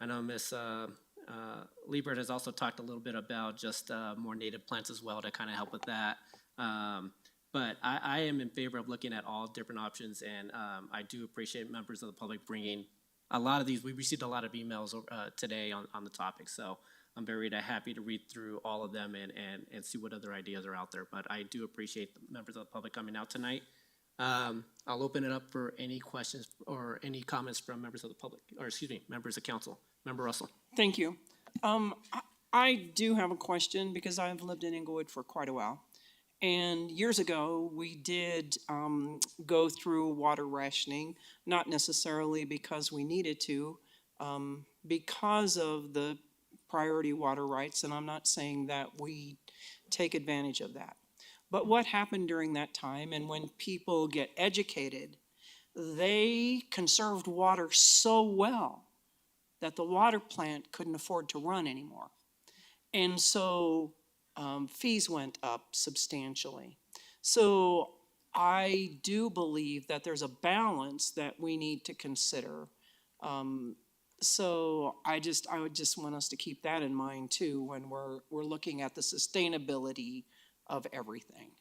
I know Ms. Liebert has also talked a little bit about just more native plants as well to kind of help with that. But I am in favor of looking at all different options, and I do appreciate members of the public bringing a lot of these. We received a lot of emails today on the topic, so I'm very happy to read through all of them and see what other ideas are out there. But I do appreciate the members of the public coming out tonight. I'll open it up for any questions or any comments from members of the public, or excuse me, members of council. Member Russell. Thank you. I do have a question because I've lived in Englewood for quite a while. And years ago, we did go through water rationing, not necessarily because we needed to, because of the priority water rights, and I'm not saying that we take advantage of that. But what happened during that time, and when people get educated, they conserved water so well that the water plant couldn't afford to run anymore. And so fees went up substantially. So I do believe that there's a balance that we need to consider. So I would just want us to keep that in mind too when we're looking at the sustainability of everything.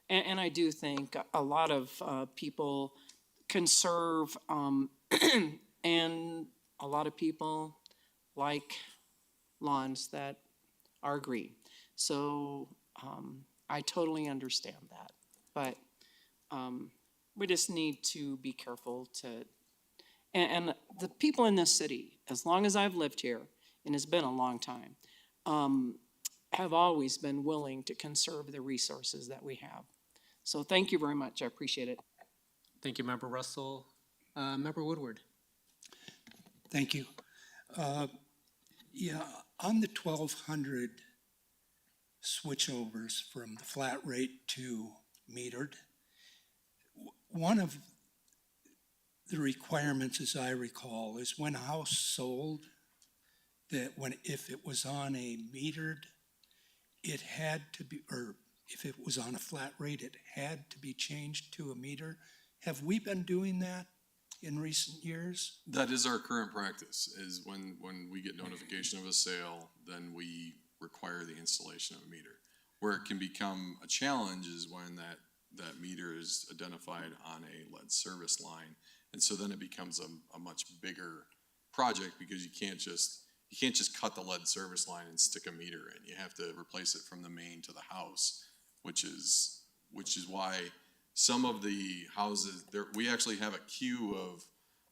And I do think a lot of people conserve and a lot of people like lawns that are green. So I totally understand that. But we just need to be careful to, and the people in this city, as long as I've lived here, and it's been a long time, have always been willing to conserve the resources that we have. So thank you very much. I appreciate it. Thank you, Member Russell. Member Woodward. Thank you. Yeah, on the 1,200 switchovers from the flat rate to metered, one of the requirements, as I recall, is when a house sold, that if it was on a metered, it had to be, or if it was on a flat rate, it had to be changed to a meter. Have we been doing that in recent years? That is our current practice, is when we get notification of a sale, then we require the installation of a meter. Where it can become a challenge is when that meter is identified on a lead service line. And so then it becomes a much bigger project because you can't just cut the lead service line and stick a meter in. You have to replace it from the main to the house, which is why some of the houses there, we actually have a queue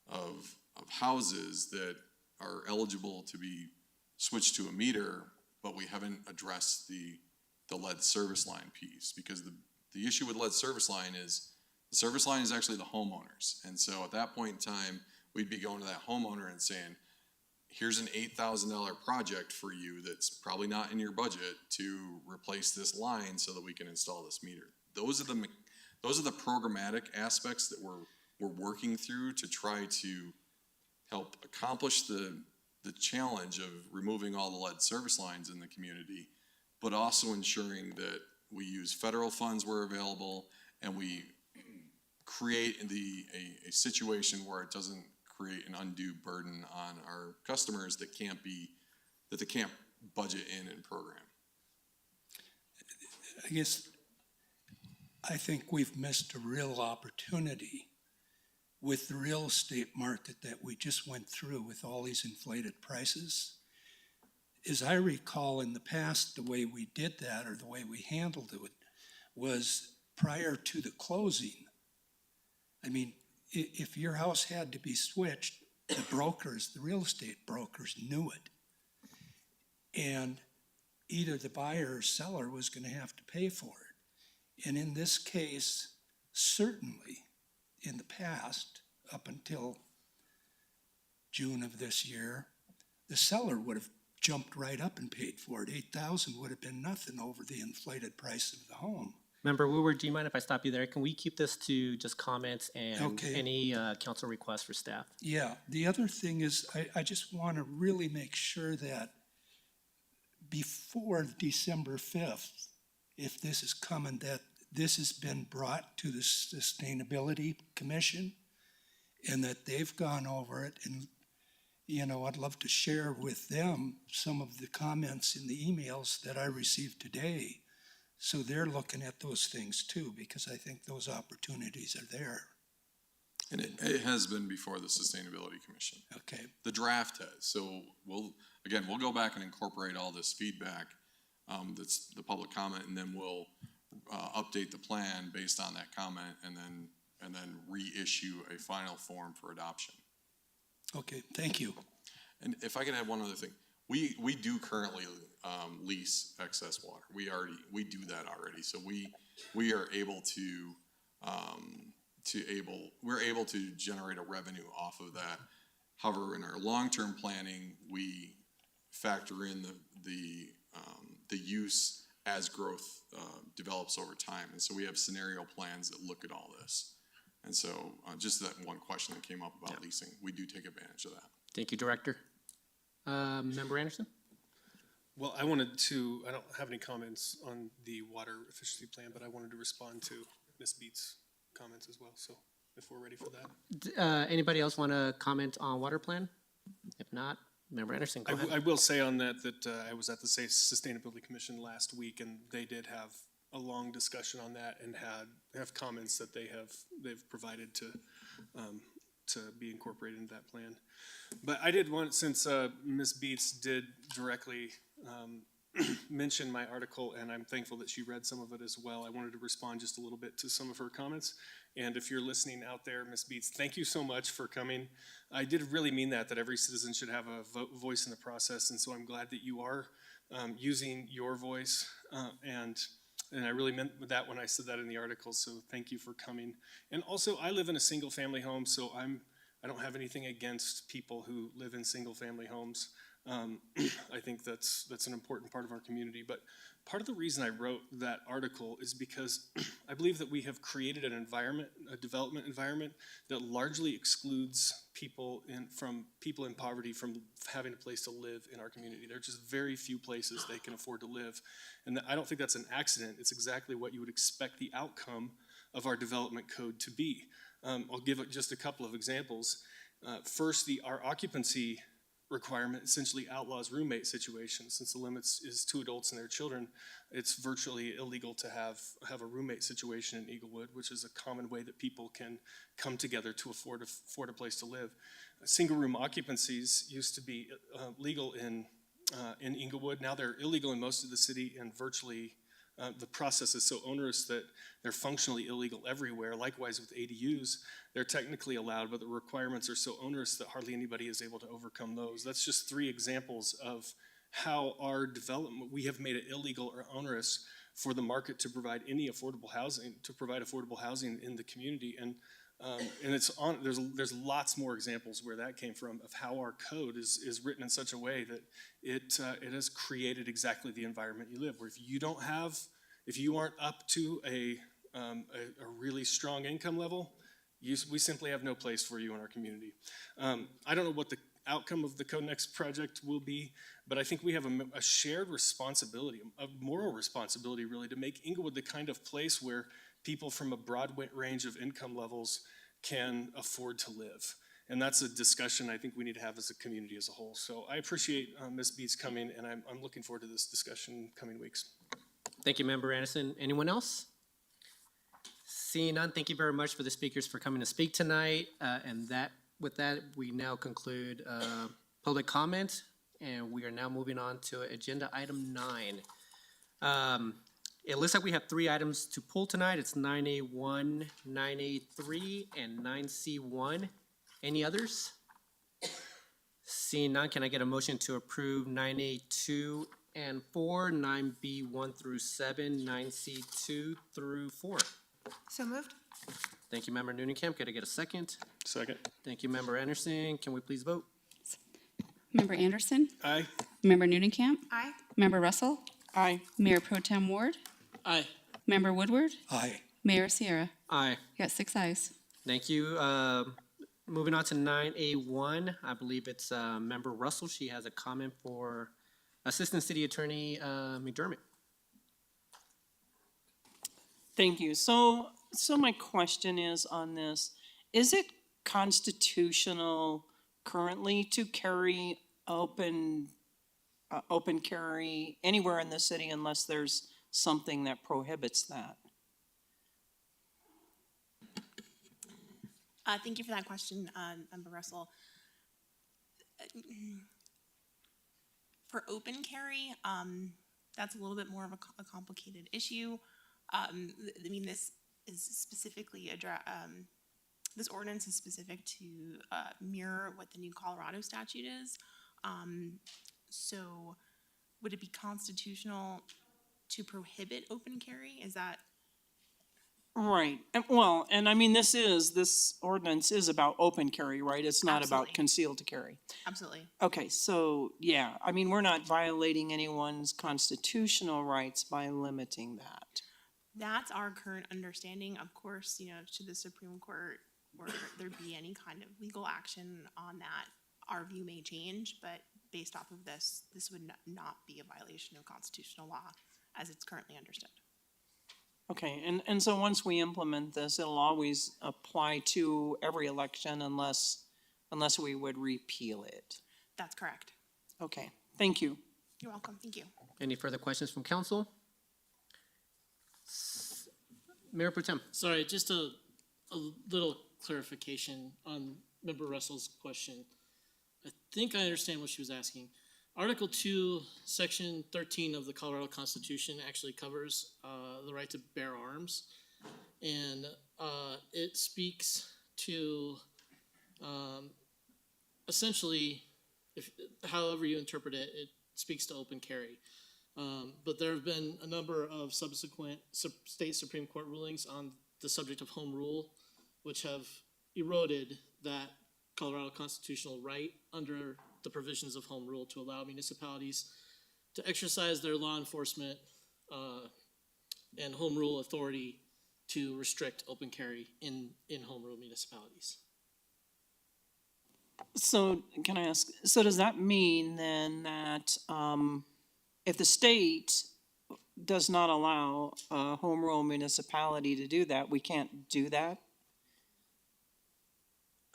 of houses that are eligible to be switched to a meter, but we haven't addressed the lead service line piece, because the issue with lead service line is the service line is actually the homeowners. And so at that point in time, we'd be going to that homeowner and saying, here's an $8,000 project for you that's probably not in your budget to replace this line so that we can install this meter. Those are the programmatic aspects that we're working through to try to help accomplish the challenge of removing all the lead service lines in the community. but also ensuring that we use federal funds where available, and we create a situation where it doesn't create an undue burden on our customers that they can't budget in program. I guess, I think we've missed a real opportunity with the real estate market that we just went through with all these inflated prices. As I recall in the past, the way we did that, or the way we handled it, was prior to the closing. I mean, if your house had to be switched, the brokers, the real estate brokers knew it. And either the buyer or seller was going to have to pay for it. And in this case, certainly in the past, up until June of this year, the seller would have jumped right up and paid for it. $8,000 would have been nothing over the inflated price of the home. Member Woodward, do you mind if I stop you there? Can we keep this to just comments and any council requests for staff? Yeah, the other thing is I just want to really make sure that before December 5th, if this is coming, that this has been brought to the Sustainability Commission and that they've gone over it. And, you know, I'd love to share with them some of the comments in the emails that I received today. So they're looking at those things too, because I think those opportunities are there. And it has been before the Sustainability Commission. Okay. The draft has. So we'll go back and incorporate all this feedback, that's the public comment, and then we'll update the plan based on that comment, and then reissue a final form for adoption. Okay, thank you. And if I can add one other thing, we do currently lease excess water. We do that already. So we are able to we're able to generate a revenue off of that. However, in our long-term planning, we factor in the use as growth develops over time. And so we have scenario plans that look at all this. And so just that one question that came up about leasing, we do take advantage of that. Thank you, Director. Member Anderson? Well, I don't have any comments on the water efficiency plan, but I wanted to respond to Ms. Beets' comments as well, so if we're ready for that. Anybody else want to comment on water plan? If not, Member Anderson, go ahead. I will say on that I was at the Sustainability Commission last week, and they did have a long discussion on that and have comments that they've provided to be incorporated into that plan. But I did want, since Ms. Beets did directly mention my article, and I'm thankful that she read some of it as well, I wanted to respond just a little bit to some of her comments. And if you're listening out there, Ms. Beets, thank you so much for coming. I did really mean that every citizen should have a voice in the process, and so I'm glad that you are using your voice, and I really meant that when I said that in the article, so thank you for coming. And also, I live in a single-family home, so I don't have anything against people who live in single-family homes. I think that's an important part of our community. But part of the reason I wrote that article is because I believe that we have created an environment, a development environment, that largely excludes people in poverty from having a place to live in our community. There are just very few places they can afford to live. And I don't think that's an accident. It's exactly what you would expect the outcome of our development code to be. I'll give just a couple of examples. First, our occupancy requirement essentially outlaws roommate situations. Since the limits is 2 adults and their children, it's virtually illegal to have a roommate situation in Englewood, which is a common way that people can come together to afford a place to live. Single room occupancies used to be legal in Englewood. Now they're illegal in most of the city, and virtually the process is so onerous that they're functionally illegal everywhere. Likewise with ADUs, they're technically allowed, but the requirements are so onerous that hardly anybody is able to overcome those. That's just 3 examples of how our development, we have made it illegal or onerous for the market to provide affordable housing in the community. And there's lots more examples where that came from, of how our code is written in such a way that it has created exactly the environment you live, where if you aren't up to a really strong income level, we simply have no place for you in our community. I don't know what the outcome of the Codenext project will be, but I think we have a shared responsibility, a moral responsibility really, to make Englewood the kind of place where people from a broad range of income levels can afford to live. And that's a discussion I think we need to have as a community as a whole. So I appreciate Ms. Beets coming, and I'm looking forward to this discussion in coming weeks. Thank you, Member Anderson. Anyone else? Seeing none, thank you very much for the speakers for coming to speak tonight. With that, we now conclude public comment, and we are now moving on to agenda item 9. It looks like we have 3 items to pull tonight. It's 9A1, 9A3, and 9C1. Any others? Seeing none, can I get a motion to approve 9A2 and 4, 9B1 through 7, 9C2 through 4? So moved. Thank you, Member Noonan-Camp. Can I get a second? Second. Thank you, Member Anderson. Can we please vote? Member Anderson? Aye. Member Noonan-Camp? Aye. Member Russell? Aye. Mayor Pro Tem Ward? Aye. Member Woodward? Aye. Mayor Sierra? Aye. You got 6 ayes. Thank you. Moving on to 9A1, I believe it's Member Russell. She has a comment for Assistant City Attorney McDermott. Thank you. So my question is on this, is it constitutional currently to carry open carry anywhere in the city unless there's something that prohibits that? Thank you for that question, Member Russell. For open carry, that's a little bit more of a complicated issue. I mean, this is specifically this ordinance is specific to mirror what the new Colorado statute is. So would it be constitutional to prohibit open carry? Is that? Right. And I mean, this ordinance is about open carry, right? It's not about Absolutely. concealed carry. Absolutely. Okay, so, yeah, I mean, we're not violating anyone's constitutional rights by limiting that. That's our current understanding. Of course, should the Supreme Court or there be any kind of legal action on that, our view may change, but based off of this would not be a violation of constitutional law as it's currently understood. Okay, and so once we implement this, it'll always apply to every election unless we would repeal it. That's correct. Okay, thank you. You're welcome. Thank you. Any further questions from council? Mayor Pro Tem. Sorry, just a little clarification on Member Russell's question. I think I understand what she was asking. Article 2, Section 13 of the Colorado Constitution actually covers the right to bear arms. And it speaks to essentially, however you interpret it, it speaks to open carry. But there have been a number of subsequent state Supreme Court rulings on the subject of home rule, which have eroded that Colorado constitutional right under the provisions of home rule to allow municipalities to exercise their law enforcement and home rule authority to restrict open carry in home rule municipalities. So can I ask, so does that mean then that if the state does not allow a home rule municipality to do that, we can't do that?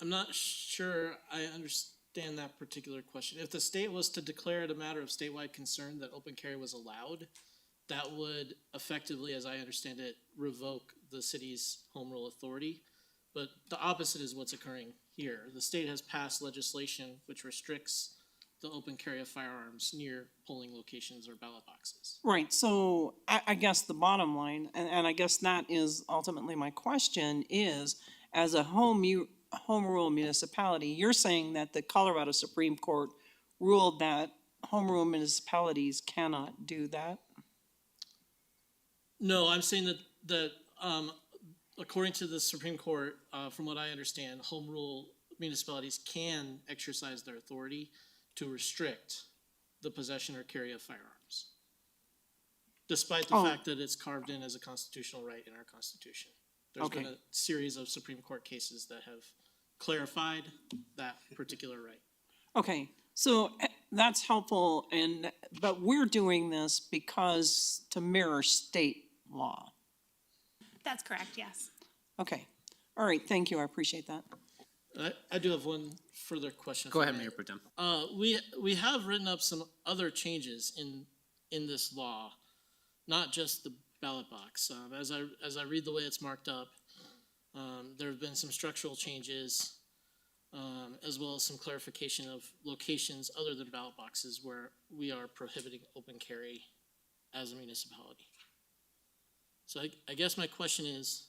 I'm not sure I understand that particular question. If the state was to declare it a matter of statewide concern that open carry was allowed, that would effectively, as I understand it, revoke the city's home rule authority. But the opposite is what's occurring here. The state has passed legislation which restricts the open carry of firearms near polling locations or ballot boxes. Right, so I guess the bottom line, and I guess that is ultimately my question, is as a home rule municipality, you're saying that the Colorado Supreme Court ruled that home rule municipalities cannot do that? No, I'm saying that according to the Supreme Court, from what I understand, home rule municipalities can exercise their authority to restrict the possession or carry of firearms, despite the fact that it's carved in as a constitutional right in our Constitution. There's been a series of Supreme Court cases that have clarified that particular right. Okay, so that's helpful, but we're doing this because to mirror state law. That's correct, yes. Okay, all right, thank you, I appreciate that. I do have one further question. Go if I ahead, may. Mayor Pro Tem. We have written up some other changes in this law, not just the ballot box. As I read the way it's marked up, there have been some structural changes, as well as some clarification of locations other than ballot boxes where we are prohibiting open carry as a municipality. So I guess my question is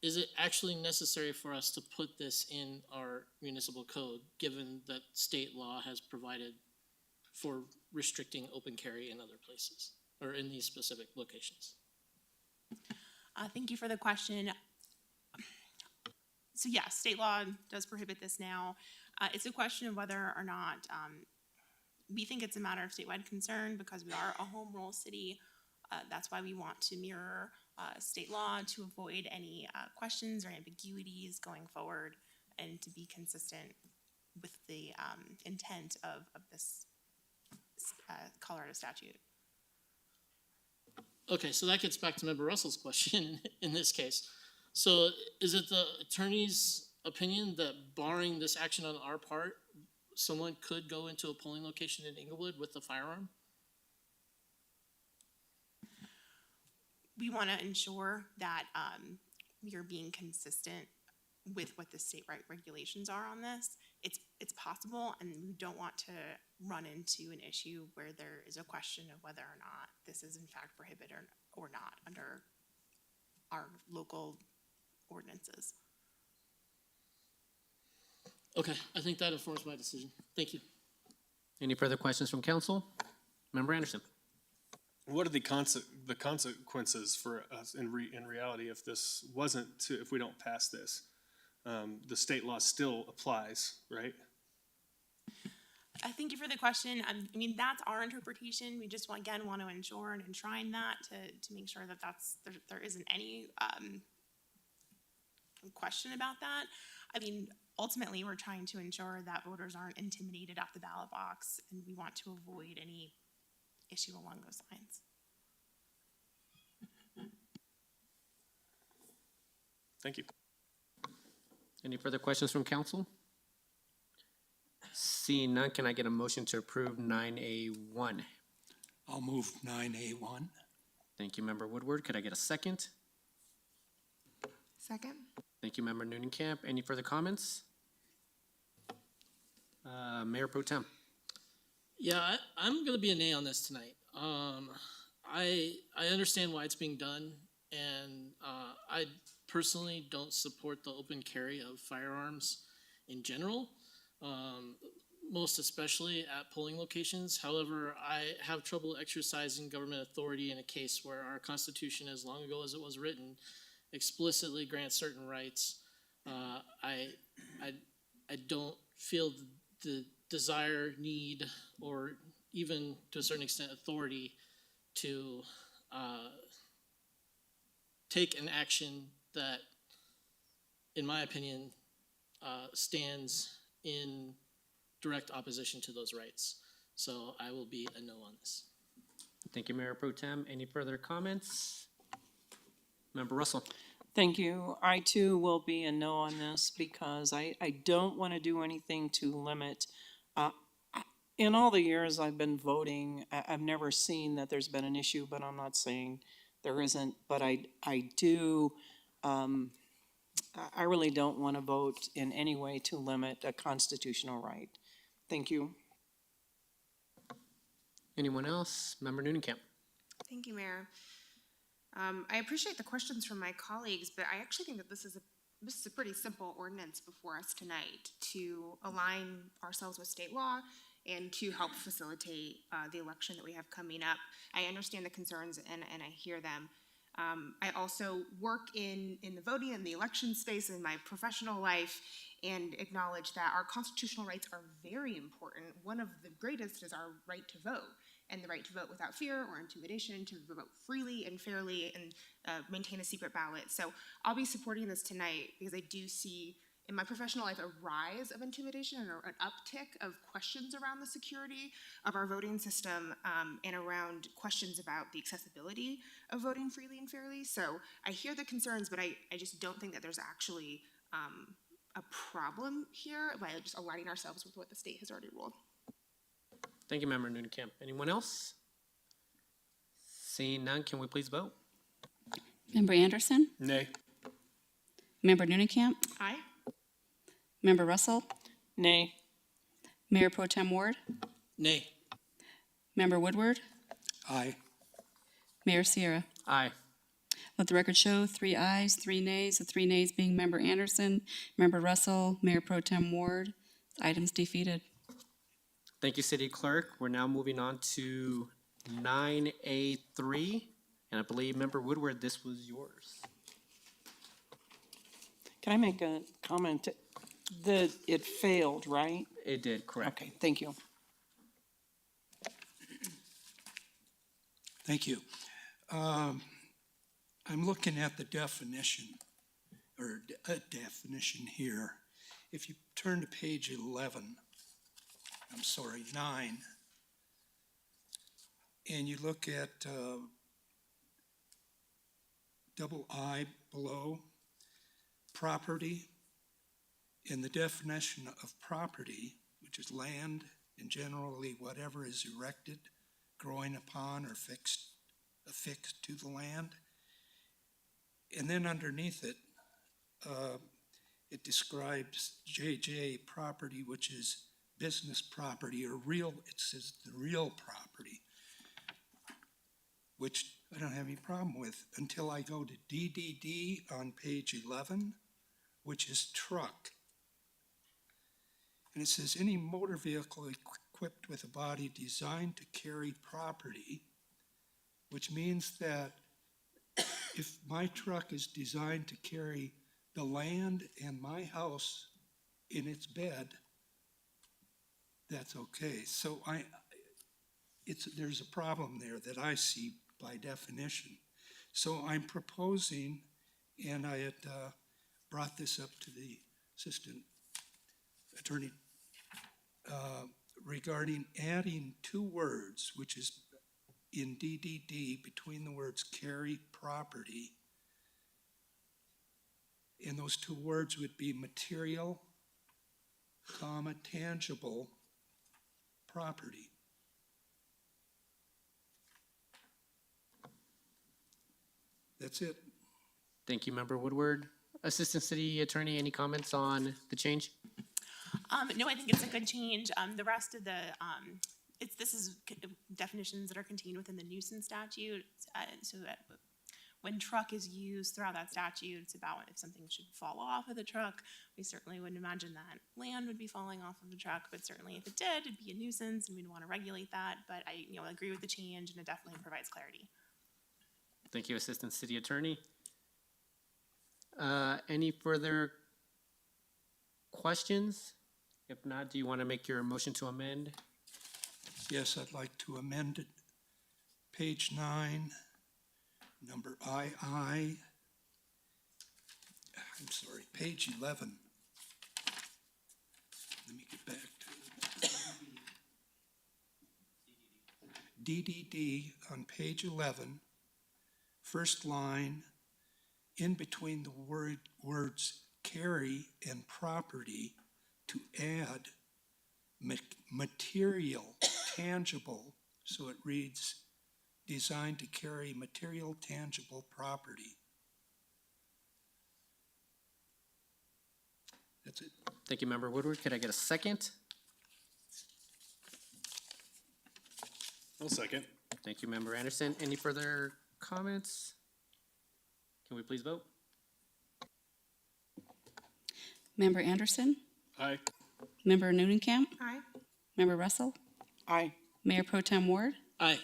it actually necessary for us to put this in our municipal code, given that state law has provided for restricting open carry in other places, or in these specific locations? Thank you for the question. So yes, state law does prohibit this now. It's a question of whether or not we think it's a matter of statewide concern because we are a home rule city. That's why we want to mirror state law to avoid any questions or ambiguities going forward and to be consistent with the intent of this Colorado statute. Okay, so that gets back to Member Russell's question in this case. So is it the attorney's opinion that barring this action on our part, someone could go into a polling location in Englewood with a firearm? We want to ensure that we are being consistent with what the state regulations are on this. It's possible, and we don't want to run into an issue where there is a question of whether or not this is in fact prohibited or not under our local ordinances. Okay, I think that informs my decision. Thank you. Any further questions from council? Member Anderson. What are the consequences for us in reality if this if we don't pass this? The state law still applies, right? Thank you for the question. I mean, that's our interpretation. We just want to ensure and enshrine that to make sure that there isn't any question about that. I mean, ultimately, we're trying to ensure that voters aren't intimidated at the ballot box, and we want to avoid any issue along those lines. Thank you. Any further questions from council? Seeing none, can I get a motion to approve 9A1? I'll move 9A1. Thank you, Member Woodward. Could I get a second? Second. Thank you, Member Noonan-Camp. Any further comments? Mayor Pro Tem. Yeah, I'm going to be a nay on this tonight. I understand why it's being done, and I personally don't support the open carry of firearms in general, most especially at polling locations. However, I have trouble exercising government authority in a case where our Constitution, as long ago as it was written, explicitly grants certain rights. I don't feel the desire, need, or even to a certain extent authority to take an action that, in my opinion, stands in direct opposition to those rights. So I will be a no on this. Thank you, Mayor Pro Tem. Any further comments? Member Russell. Thank you. I too will be a no on this because I don't want to do anything to limit. In all the years I've been voting, I've never seen that there's been an issue, but I'm not saying there isn't. But I do, I really don't want to vote in any way to limit a constitutional right. Thank you. Anyone else? Member Noonan-Camp. Thank you, Mayor. I appreciate the questions from my colleagues, but I actually think that this is a pretty simple ordinance before us tonight to align ourselves with state law and to help facilitate the election that we have coming up. I understand the concerns and I hear them. I also work in the voting and the election space in my professional life and acknowledge that our constitutional rights are very important. One of the greatest is our right to vote, and the right to vote without fear or intimidation, to vote freely and fairly and maintain a secret ballot. So I'll be supporting this tonight because I do see in my professional life, a rise of intimidation and an uptick of questions around the security of our voting system, and around questions about the accessibility of voting freely and fairly. So I hear the concerns, but I just don't think that there's actually a problem here by just aligning ourselves with what the state has already ruled. Thank you, Member Nunekamp. Anyone else? Seeing none, can we please vote? Member Anderson? Nay. Member Nunekamp? Aye. Member Russell? Nay. Mayor Pro Tem Ward? Nay. Member Woodward? Aye. Mayor Sierra? Aye. Let the record show 3 ayes, 3 nays, the 3 nays being Member Anderson, Member Russell, Mayor Pro Tem Ward. Items defeated. Thank you, City Clerk. We're now moving on to 9A3, and I believe Member Woodward, this was yours. Can I make a comment? It failed, right? It did, correct. Okay, thank you. Thank you. I'm looking at the definition, or a definition here. If you turn to page 9, and you look at double I below, property, in the definition of property, which is land and generally whatever is erected, growing upon, or affixed to the land. And then underneath it, it describes JJ property, which is business property, or real, it says the real property, which I don't have any problem with until I go to DDD on page 11, which is truck. And it says any motor vehicle equipped with a body designed to carry property, which means that if my truck is designed to carry the land and my house in its bed, that's okay. So there's a problem there that I see by definition. So I'm proposing, and I had brought this up to the assistant attorney, regarding adding 2 words, which is in DDD between the words carry property. And those 2 words would be material, comma, tangible property. That's it. Thank you, Member Woodward. Assistant City Attorney, any comments on the change? No, I think it's a good change. The rest of the, this is definitions that are contained within the nuisance statute. So that when truck is used throughout that statute, it's about if something should fall off of the truck. We certainly wouldn't imagine that land would be falling off of the truck, but certainly if it did, it'd be a nuisance and we'd want to regulate that. But I agree with the change, and it definitely provides clarity. Thank you, Assistant City Attorney. Any further questions? If not, do you want to make your motion to amend? Yes, I'd like to amend it. Page 9, number II. I'm sorry, page 11. Let me get back to it. DDD on page 11, first line, in between the words carry and property, to add material, tangible, so it reads designed to carry material, tangible property. That's it. Thank you, Member Woodward. Could I get a second? I'll second. Thank you, Member Anderson. Any further comments? Can we please vote? Member Anderson? Aye. Member Nunekamp? Aye. Member Russell? Aye. Mayor Pro Tem Ward? Aye.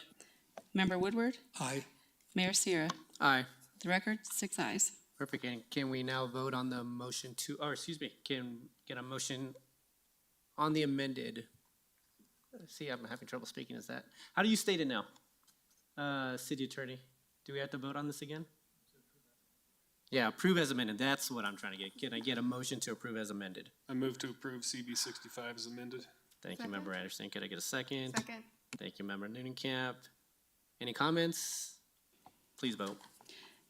Member Woodward? Aye. Mayor Sierra? Aye. The record, 6 ayes. Perfect. And can we now vote on the motion to, or excuse me, can get a motion on the amended? See, I'm having trouble speaking. Is that, how do you state it now? City Attorney, do we have to vote on this again? Yeah, approve as amended. That's what I'm trying to get. Can I get a motion to approve as amended? I move to approve CB 65 as amended. Thank you, Member Anderson. Could I get a second? Second. Thank you, Member Noonan-Camp. Any comments? Please vote.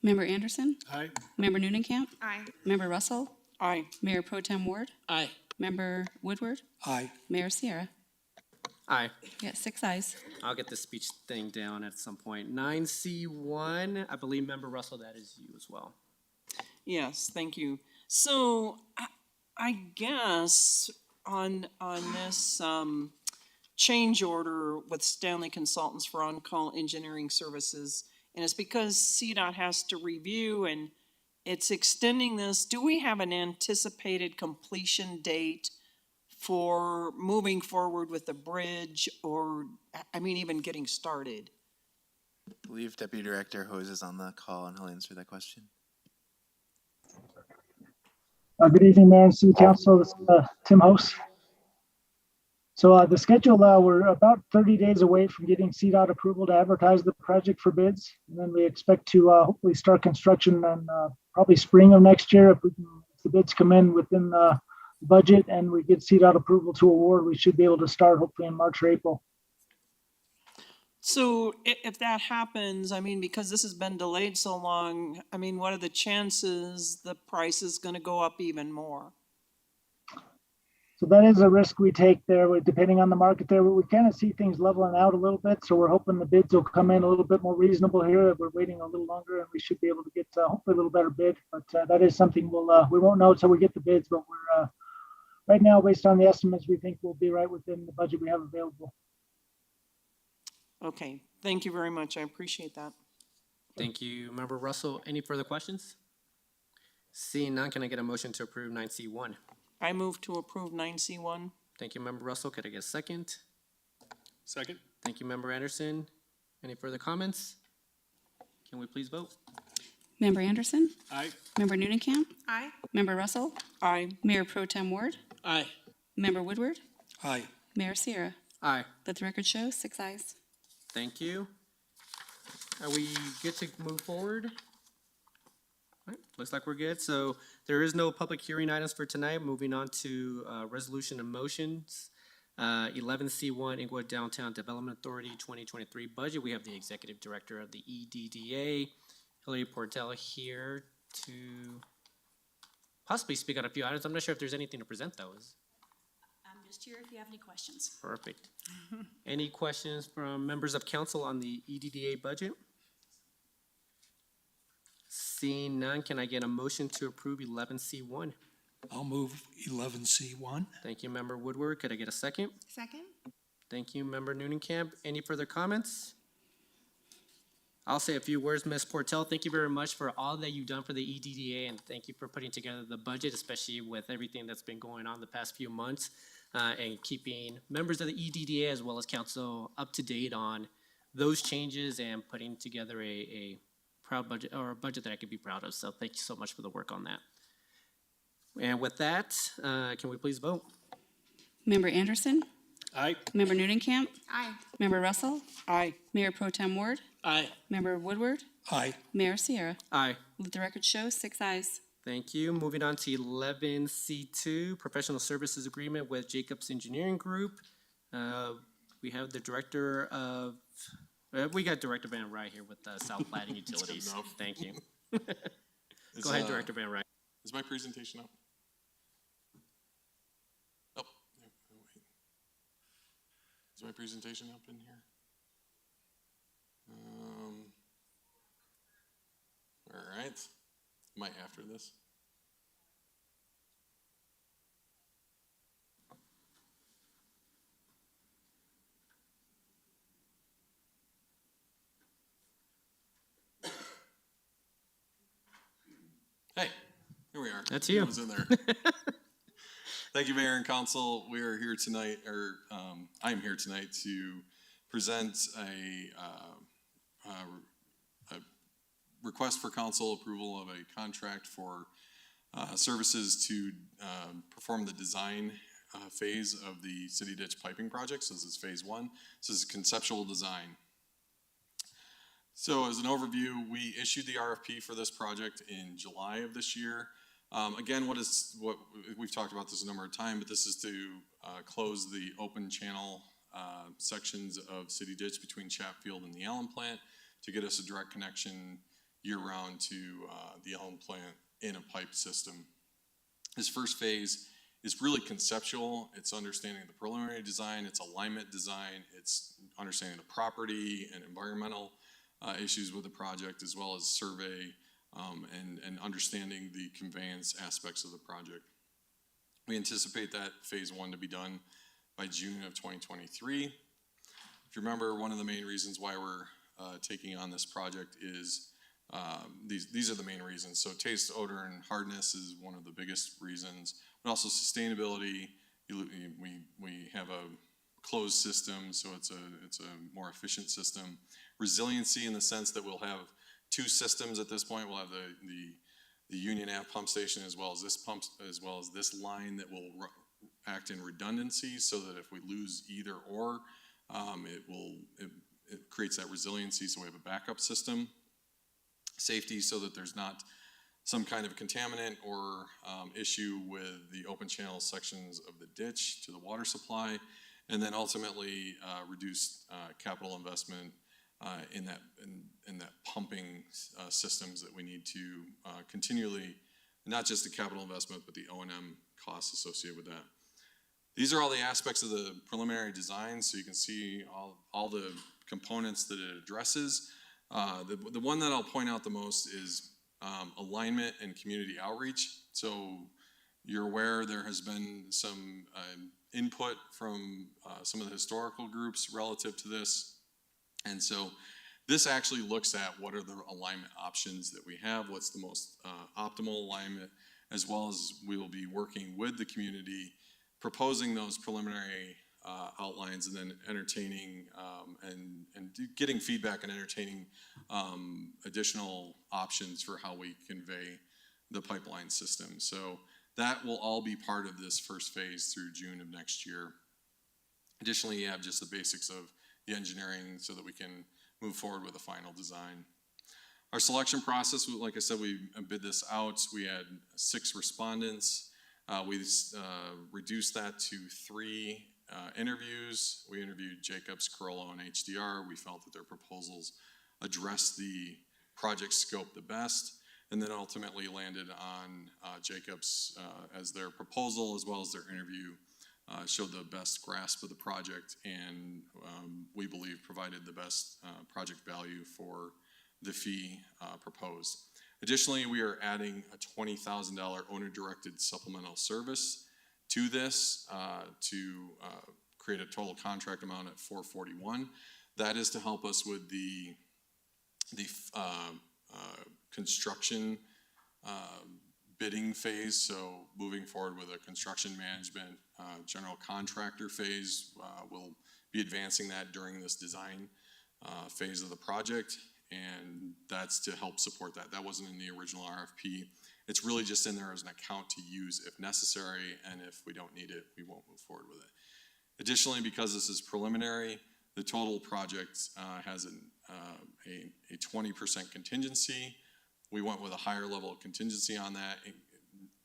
Member Anderson? Aye. Member Noonan-Camp? Aye. Member Russell? Aye. Mayor Pro Tem Ward? Aye. Member Woodward? Aye. Mayor Sierra? Aye. Yeah, 6 ayes. I'll get the speech thing down at some point. 9C1, I believe, Member Russell, that is you as well. Yes, thank you. So I guess on this change order with Stanley Consultants for on-call engineering services, and it's because CDOT has to review and it's extending this, do we have an anticipated completion date for moving forward with the bridge, or, I mean, even getting started? I believe Deputy Director Hose is on the call and he'll answer that question. Good evening, Mayor and City Council. This is Tim Hose. So the schedule, we're about 30 days away from getting CDOT approval to advertise the project for bids. And then we expect to hopefully start construction in probably spring of next year. If the bids come in within the budget and we get CDOT approval to award, we should be able to start hopefully in March or April. So if that happens, I mean, because this has been delayed so long, I mean, what are the chances the price is gonna go up even more? So that is a risk we take there, depending on the market there. We kind of see things leveling out a little bit. So we're hoping the bids will come in a little bit more reasonable here. We're waiting a little longer and we should be able to get hopefully a little better bid. But that is something we won't know until we get the bids, but we're right now, based on the estimates, we think we'll be right within the budget we have available. Okay, thank you very much. I appreciate that. Thank you, Member Russell. Any further questions? Seeing none, can I get a motion to approve 9C1? I move to approve 9C1. Thank you, Member Russell. Could I get a second? Second. Thank you, Member Anderson. Any further comments? Can we please vote? Member Anderson? Aye. Member Noonan-Camp? Aye. Member Russell? Aye. Mayor Pro Tem Ward? Aye. Member Woodward? Aye. Mayor Sierra? Aye. Let the record show 6 ayes. Thank you. Are we good to move forward? All right, looks like we're good. So there is no public hearing items for tonight. Moving on to resolution and motions. 11C1 Englewood Downtown Development Authority 2023 budget. We have the Executive Director of the EDDA, Hillary Portela, here to possibly speak on a few items. I'm not sure if there's anything to present though. I'm just here if you have any questions. Perfect. Any questions from members of council on the EDDA budget? Seeing none, can I get a motion to approve 11C1? I'll move 11C1. Thank you, Member Woodward. Could I get a second? Second. Thank you, Member Noonan-Camp. Any further comments? I'll say a few words, Ms. Portel. Thank you very much for all that you've done for the EDDA, and thank you for putting together the budget, especially with everything that's been going on the past few months, and keeping members of the EDDA as well as council up to date on those changes and putting together a proud budget, or a budget that I could be proud of. So thank you so much for the work on that. And with that, can we please vote? Member Anderson? Aye. Member Noonan-Camp? Aye. Member Russell? Aye. Mayor Pro Tem Ward? Aye. Member Woodward? Aye. Mayor Sierra? Aye. Let the record show 6 ayes. Thank you. Moving on to 11C2, Professional Services Agreement with Jacobs Engineering Group. We have the Director of, we got Director Van Rye here with South Lighting Utilities. enough. Thank you. Go ahead, Director Van Rye. Is my presentation up? Oh, no, wait. Is my presentation up in here? All right. Might after this. Hey, here we are. That's you. I was in there. Thank you, Mayor and Council. We are here tonight, or I am here tonight to present a request for council approval of a contract for services to perform the design phase of the city ditch piping project. So this is phase one. This is conceptual design. So as an overview, we issued the RFP for this project in July of this year. Again, what we've talked about this a number of times, but this is to close the open channel sections of City Ditch between Chatfield and the Allen plant to get us a direct connection year-round to the Allen plant in a pipe system. This first phase is really conceptual. It's understanding the preliminary design, it's alignment design, it's understanding the property and environmental issues with the project, as well as survey and understanding the conveyance aspects of the project. We anticipate that phase 1 to be done by June of 2023. If you remember, one of the main reasons why we're taking on this project is these are the main reasons. So taste, odor, and hardness is one of the biggest reasons, but also sustainability. We have a closed system, so it's a more efficient system. Resiliency in the sense that we'll have 2 systems at this point. We'll have the Union Ave pump station as well as this line that will act in redundancy, so that if we lose either or, it creates that resiliency, so we have a backup system. Safety, so that there's not some kind of contaminant or issue with the open channel sections of the ditch to the water supply, and then ultimately reduce capital investment in that pumping systems that we need to continually, not just the capital investment, but the O&M costs associated with that. These are all the aspects of the preliminary design, so you can see all the components that it addresses. The one that I'll point out the most is alignment and community outreach. So you're aware there has been some input from some of the historical groups relative to this. And so this actually looks at what are the alignment options that we have, what's the most optimal alignment, as well as we will be working with the community, proposing those preliminary outlines, and then entertaining and getting feedback and entertaining additional options for how we convey the pipeline system. So that will all be part of this first phase through June of next year. Additionally, you have just the basics of the engineering so that we can move forward with a final design. Our selection process, like I said, we bid this out. We had 6 respondents. We reduced that to 3 interviews. We interviewed Jacobs, Carollo, and HDR. We felt that their proposals addressed the project scope the best, and then ultimately landed on Jacobs as their proposal, as well as their interview showed the best grasp of the project, and we believe provided the best project value for the fee proposed. Additionally, we are adding a $20,000 owner-directed supplemental service to this to create a total contract amount at $441,000. That is to help us with the construction bidding phase, so moving forward with a construction management general contractor phase. We'll be advancing that during this design phase of the project, and that's to help support that. That wasn't in the original RFP. It's really just in there as an account to use if necessary, and if we don't need it, we won't move forward with it. Additionally, because this is preliminary, the total project has a 20% contingency. We went with a higher level of contingency on that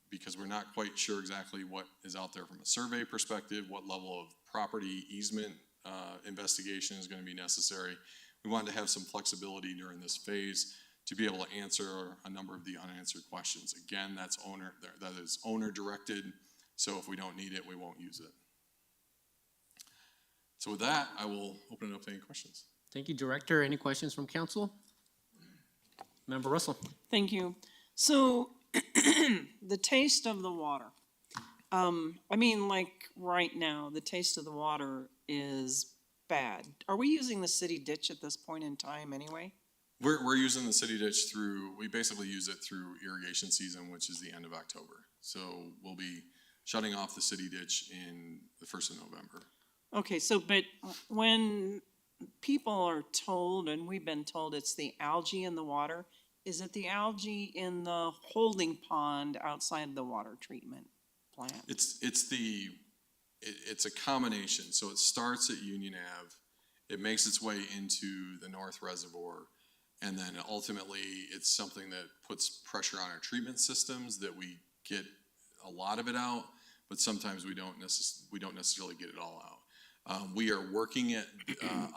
because we're not quite sure exactly what is out there from a survey perspective, what level of property easement investigation is going to be necessary. We wanted to have some flexibility during this phase to be able to answer a number of the unanswered questions. Again, that is owner directed, so if we don't need it, we won't use it. So with that, I will open it up to any questions. Thank you, Director. Any questions from council? Member Russell. Thank you. So the taste of the water. I mean, like right now, the taste of the water is bad. Are we using the city ditch at this point in time anyway? We're using the city ditch we basically use it through irrigation season, which is the end of October. So we'll be shutting off the city ditch in the 1st of November. Okay, so but when people are told, and we've been told it's the algae in the water, is it the algae in the holding pond outside the water treatment plant? It's a combination. So it starts at Union Ave, it makes its way into the North Reservoir, And then ultimately, it's something that puts pressure on our treatment systems that we get a lot of it out, but sometimes we don't necessarily get it all out. We are working at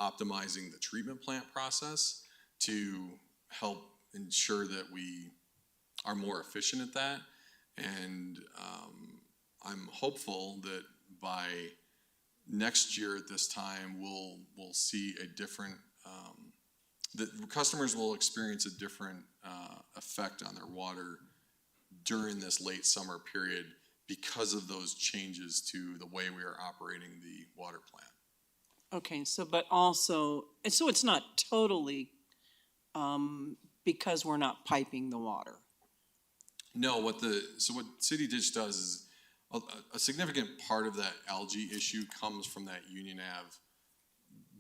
optimizing the treatment plant process to help ensure that we are more efficient at that. And I'm hopeful that by next year at this time, we'll see a different, the customers will experience a different effect on their water during this late summer period because of those changes to the way we are operating the water plant. Okay, so, but also, so it's not totally, because we're not piping the water. No, what City Ditch does is a significant part of that algae issue comes from that Union Ave,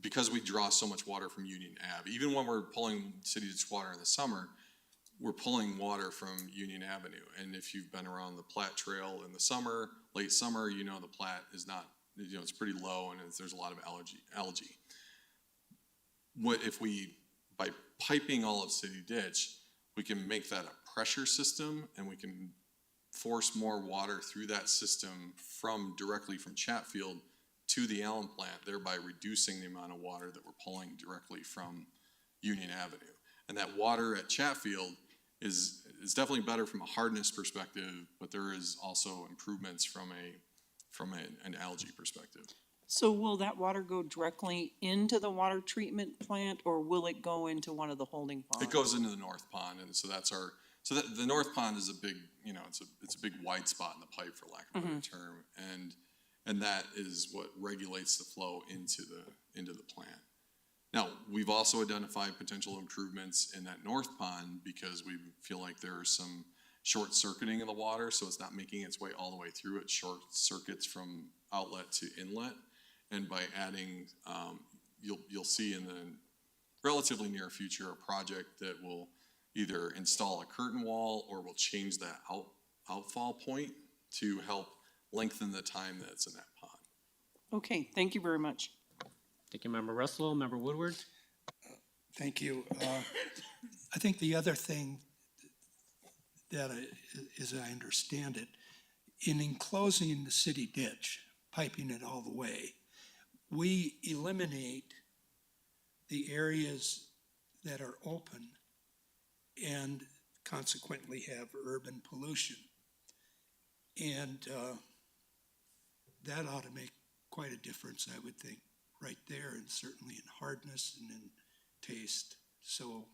because we draw so much water from Union Ave. Even when we're pulling City Ditch water in the summer, we're pulling water from Union Avenue. And if you've been around the Platte Trail in the summer, late summer, you know the Platte is not, you know, it's pretty low and there's a lot of algae. What if we, by piping all of City Ditch, we can make that a pressure system and we can force more water through that system directly from Chatfield to the Allen plant, thereby reducing the amount of water that we're pulling directly from Union Avenue. And that water at Chatfield is definitely better from a hardness perspective, but there is also improvements from an algae perspective. So will that water go directly into the water treatment plant, or will it go into one of the holding ponds? It goes into the North Pond, and so the North Pond is a big, you know, it's a big wide spot in the pipe, for lack of a better term, and that is what regulates the flow into the plant. Now, we've also identified potential improvements in that North Pond because we feel like there are some short circuiting of the water, so it's not making its way all the way through. It short circuits from outlet to inlet, and by adding, you'll see in the relatively near future a project that will either install a curtain wall or will change that outfall point to help lengthen the time that's in that pond. Okay, thank you very much. Thank you, Member Russell. Member Woodward? Thank you. I think the other thing that, as I understand it, in enclosing the city ditch, piping it all the way, we eliminate the areas that are open and consequently have urban pollution. And that ought to make quite a difference, I would think, right there, and certainly in hardness and in taste. So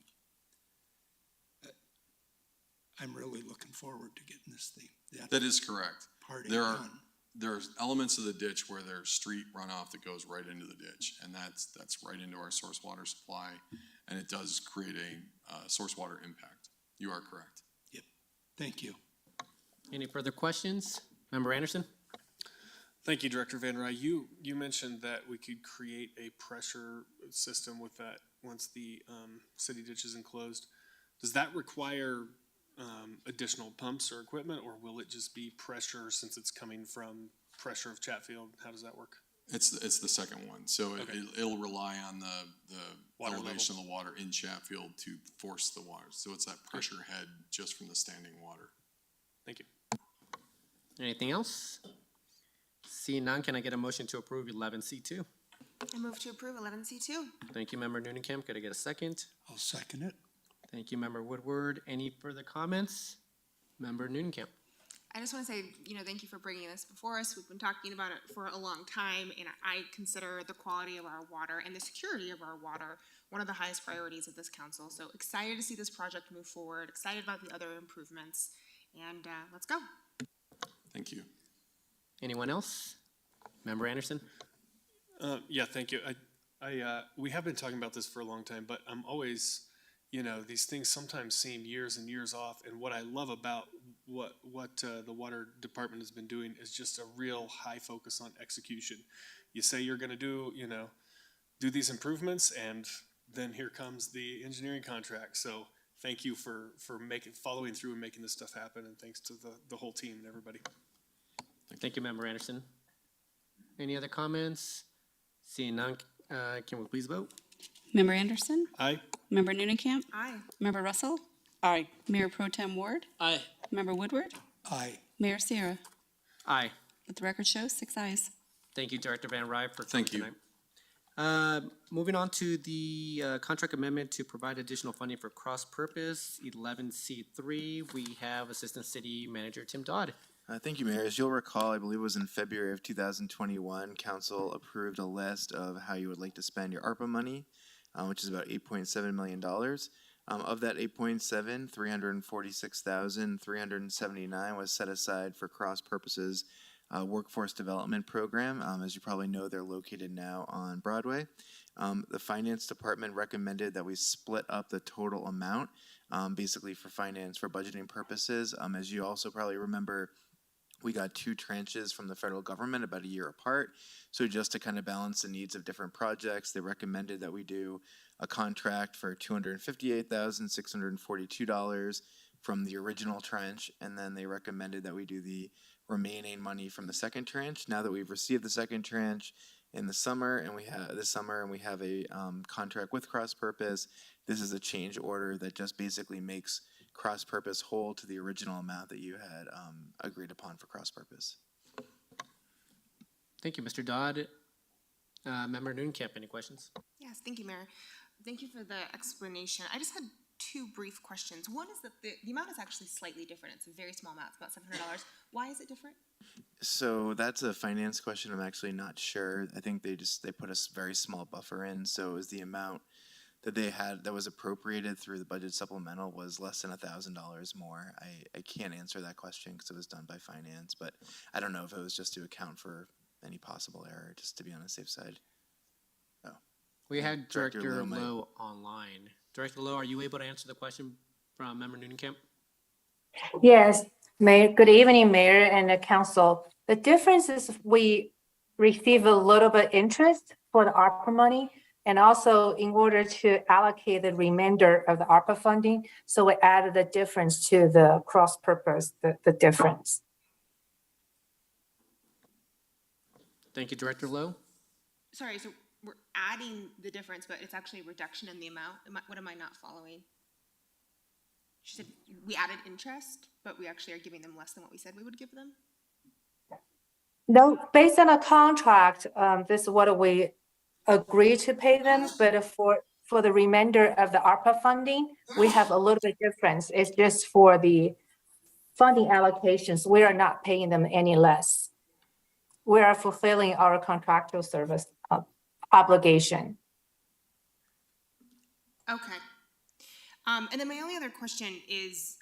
I'm really looking forward to getting this thing. That is correct. There are elements of the ditch where there's street runoff that goes right into the ditch, and that's right into our source water supply, and it does create a source water impact. You are correct. Yep. Thank you. Any further questions? Member Anderson? Thank you, Director Van Rye. You mentioned that we could create a pressure system with that once the city ditch is enclosed. Does that require additional pumps or equipment, or will it just be pressure since it's coming from pressure of Chatfield? How does that work? It's the second one. So Okay. it'll rely on the Water elevation of the water in Chatfield to force the water. So it's that pressure head just from the standing water. Thank you. Anything else? Seeing none, can I get a motion to approve 11C2? I move to approve 11C2. Thank you, Member Noonan-Kemp. Could I get a second? I'll second it. Thank you, Member Woodward. Any further comments? Member Noonan-Kemp. I just want to say, thank you for bringing this before us. We've been talking about it for a long time, and I consider the quality of our water and the security of our water one of the highest priorities of this council. So excited to see this project move forward, excited about the other improvements, and let's go. Thank you. Anyone else? Member Anderson? Yeah, thank you. We have been talking about this for a long time, but I'm always, these things sometimes seem years and years off. And what I love about what the water department has been doing is just a real high focus on execution. You say you're going to do these improvements, and then here comes the engineering contract. So thank you for following through and making this stuff happen, and thanks to the whole team and everybody. Thank you, Member Anderson. Any other comments? Seeing none, can we please vote? Member Anderson? Aye. Member Newnenkamp? Aye. Member Russell? Aye. Mayor Pro Tem Ward? Aye. Member Woodward? Aye. Mayor Sierra? Aye. Let the record show 6 ayes. Thank you, Director Van Rye, for Thank coming you. tonight. Moving on to the contract amendment to provide additional funding for cross-purpose 11C3, we have Assistant City Manager Tim Dodd. Thank you, Mayor. As you'll recall, I believe it was in February of 2021, Council approved a list of how you would like to spend your ARPA money, which is about $8.7 million. Of that 8.7, 346,379 was set aside for cross-purposes workforce development program. As you probably know, they're located now on Broadway. The Finance Department recommended that we split up the total amount, basically for finance, for budgeting purposes. As you also probably remember, we got 2 tranches from the federal government about a year apart. So just to kind of balance the needs of different projects, they recommended that we do a contract for $258,642 from the original tranche, and then they recommended that we do the remaining money from the second tranche. Now that we've received the second tranche in the summer, and we have a contract with Cross Purpose, this is a change order that just basically makes Cross Purpose whole to the original amount that you had agreed upon for Cross Purpose. Thank you, Mr. Dodd. Member Newnenkamp, any questions? Yes, thank you, Mayor. Thank you for the explanation. I just had 2 brief questions. One is that the amount is actually slightly different. It's a very small amount. It's about $700. Why is it different? So that's a finance question. I'm actually not sure. I think they put a very small buffer in. So it was the amount that they had that was appropriated through the budget supplemental was less than $1,000 more. I can't answer that question because it was done by finance, but I don't know if it was just to account for any possible error, just to be on the safe side. Oh. We had Director Director Lowe Lowe online. Director Lowe, are you able to answer the question from Member Newnenkamp? Yes, Mayor, good evening, Mayor and the council. The difference is we receive a little bit interest for the ARPA money, and also in order to allocate the remainder of the ARPA funding, so we added the difference to the cross-purpose, the difference. Thank you, Director Lowe. Sorry, so we're adding the difference, but it's actually a reduction in the amount. What am I not following? She said we added interest, but we actually are giving them less than what we said we would give them? No, based on a contract, this is what we agree to pay them, but for the remainder of the ARPA funding, we have a little bit difference. It's just for the funding allocations, we are not paying them any less. We are fulfilling our contractual service obligation. Okay. And then my only other question is,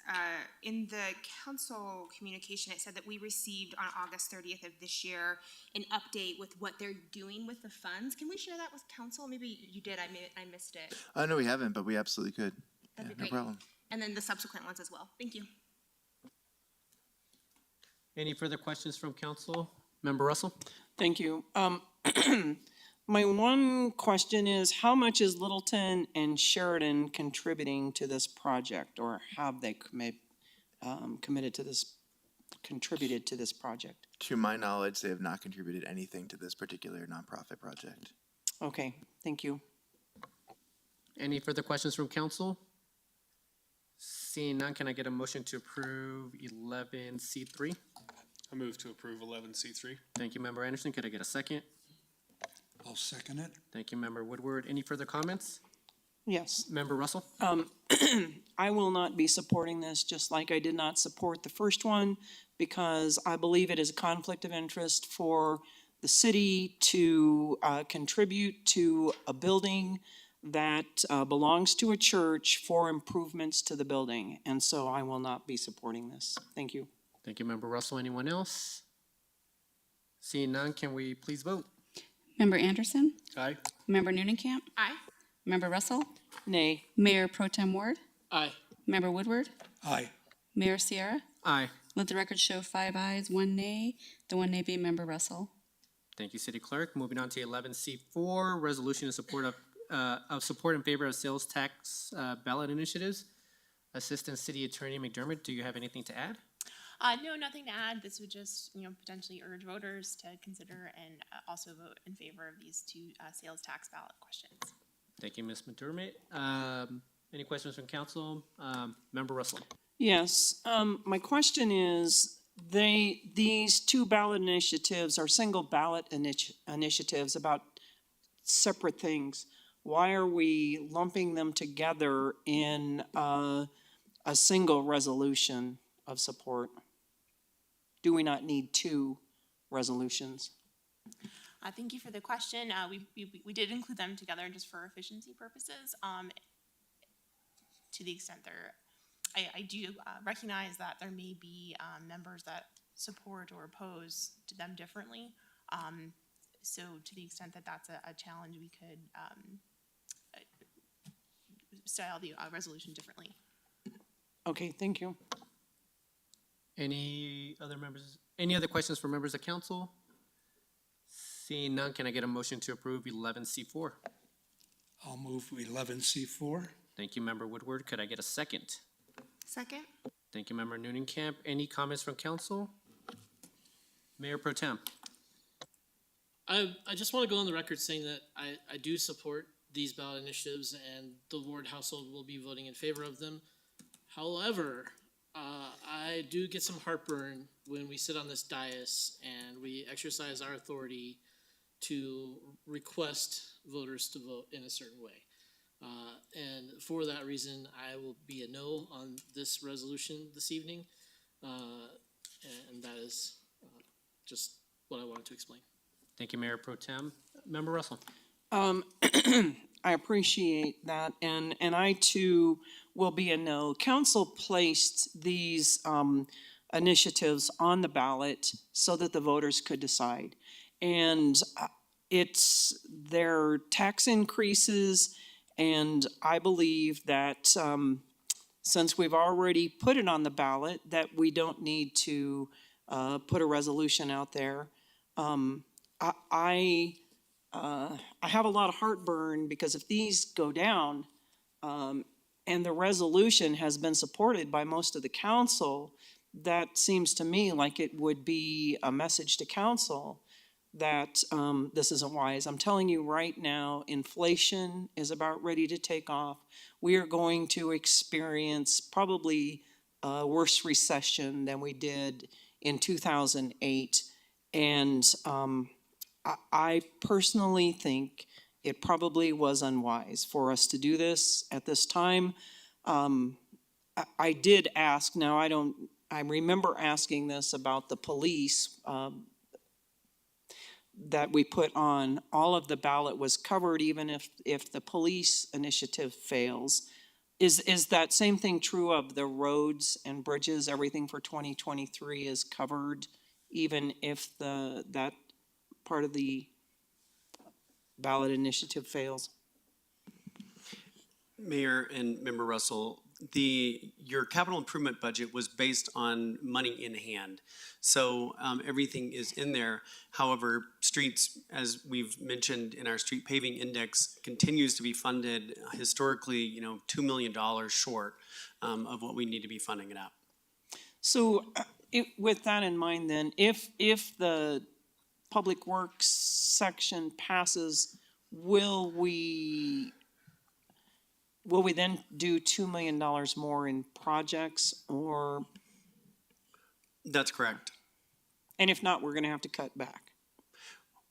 in the council communication, it said that we received on August 30th of this year an update with what they're doing with the funds. Can we share that with council? Maybe you did, I missed it. No, we haven't, but we absolutely could. That'd be No great. problem. And then the subsequent ones as well. Thank you. Any further questions from council? Member Russell? Thank you. My one question is, how much is Littleton and Sheridan contributing to this project, or have they contributed to this project? To my knowledge, they have not contributed anything to this particular nonprofit project. Okay, thank you. Any further questions from council? Seeing none, can I get a motion to approve 11C3? I move to approve 11C3. Thank you, Member Anderson. Could I get a second? I'll second it. Thank you, Member Woodward. Any further comments? Yes. Member Russell? I will not be supporting this, just like I did not support the first one, because I believe it is a conflict of interest for the city to contribute to a building that belongs to a church for improvements to the building. And so I will not be supporting this. Thank you. Thank you, Member Russell. Anyone else? Seeing none, can we please vote? Member Anderson? Aye. Member Newnenkamp? Aye. Member Russell? Nay. Mayor Pro Tem Ward? Aye. Member Woodward? Aye. Mayor Sierra? Aye. Let the record show 5 ayes, 1 nay. The 1 nay being Member Russell. Thank you, City Clerk. Moving on to 11C4, resolution in support of support in favor of sales tax ballot initiatives. Assistant City Attorney McDermott, do you have anything to add? No, nothing to add. This would just, potentially urge voters to consider and also vote in favor of these 2 sales tax ballot questions. Thank you, Ms. McDermott. Any questions from council? Member Russell? Yes, my question is, these two ballot initiatives are single ballot initiatives about separate things. Why are we lumping them together in a single resolution of support? Do we not need two resolutions? Thank you for the question. We did include them together just for efficiency purposes. To the extent I do recognize that there may be members that support or oppose to them differently. So to the extent that that's a challenge, we could style the resolution differently. Okay, thank you. Any other questions for members of council? Seeing none, can I get a motion to approve 11C4? I'll move 11C4. Thank you, Member Woodward. Could I get a second? Second? Thank you, Member Noonan-Camp. Any comments from council? Mayor Pro Tem. I just want to go on the record saying that I do support these ballot initiatives and the ward household will be voting in favor of them. However, I do get some heartburn when we sit on this dais and we exercise our authority to request voters to vote in a certain way. And for that reason, I will be a no on this resolution this evening. And that is just what I wanted to explain. Thank you, Mayor Pro Tem. Member Russell. I appreciate that, and I too will be a no. Council placed these initiatives on the ballot so that the voters could decide. And it's their tax increases, and I believe that since we've already put it on the ballot, that we don't need to put a resolution out there. I have a lot of heartburn because if these go down, and the resolution has been supported by most of the council, that seems to me like it would be a message to council that this isn't wise. I'm telling you right now, inflation is about ready to take off. We are going to experience probably a worse recession than we did in 2008. And I personally think it probably was unwise for us to do this at this time. I did ask, now I remember asking this about the police that we put on. All of the ballot was covered even if the police initiative fails. Is that same thing true of the roads and bridges? Everything for 2023 is covered even if that part of the ballot initiative fails? Mayor and Member Russell, your capital improvement budget was based on money in hand. So everything is in there. However, streets, as we've mentioned in our street paving index, continues to be funded historically, $2 million short of what we need to be funding it at. So with that in mind then, if the Public Works section passes, will we then do $2 million more in projects, or? That's correct. And if not, we're gonna have to cut back.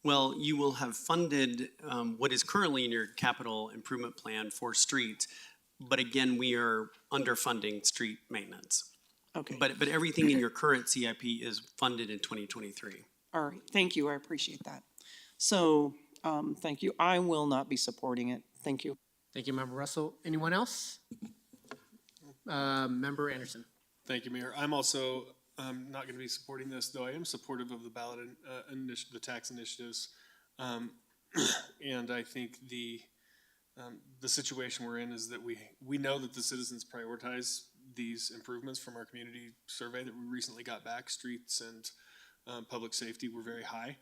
Well, you will have funded what is currently in your capital improvement plan for streets, but again, we are underfunding street maintenance. Okay. But everything in your current CIP is funded in 2023. All right, thank you, I appreciate that. So, thank you. I will not be supporting it. Thank you. Thank you, Member Russell. Anyone else? Member Anderson. Thank you, Mayor. I'm also not going to be supporting this, though I am supportive of the ballot the tax initiatives. And I think the situation we're in is that we know that the citizens prioritize these improvements from our community survey that we recently got back. Streets and public safety were very high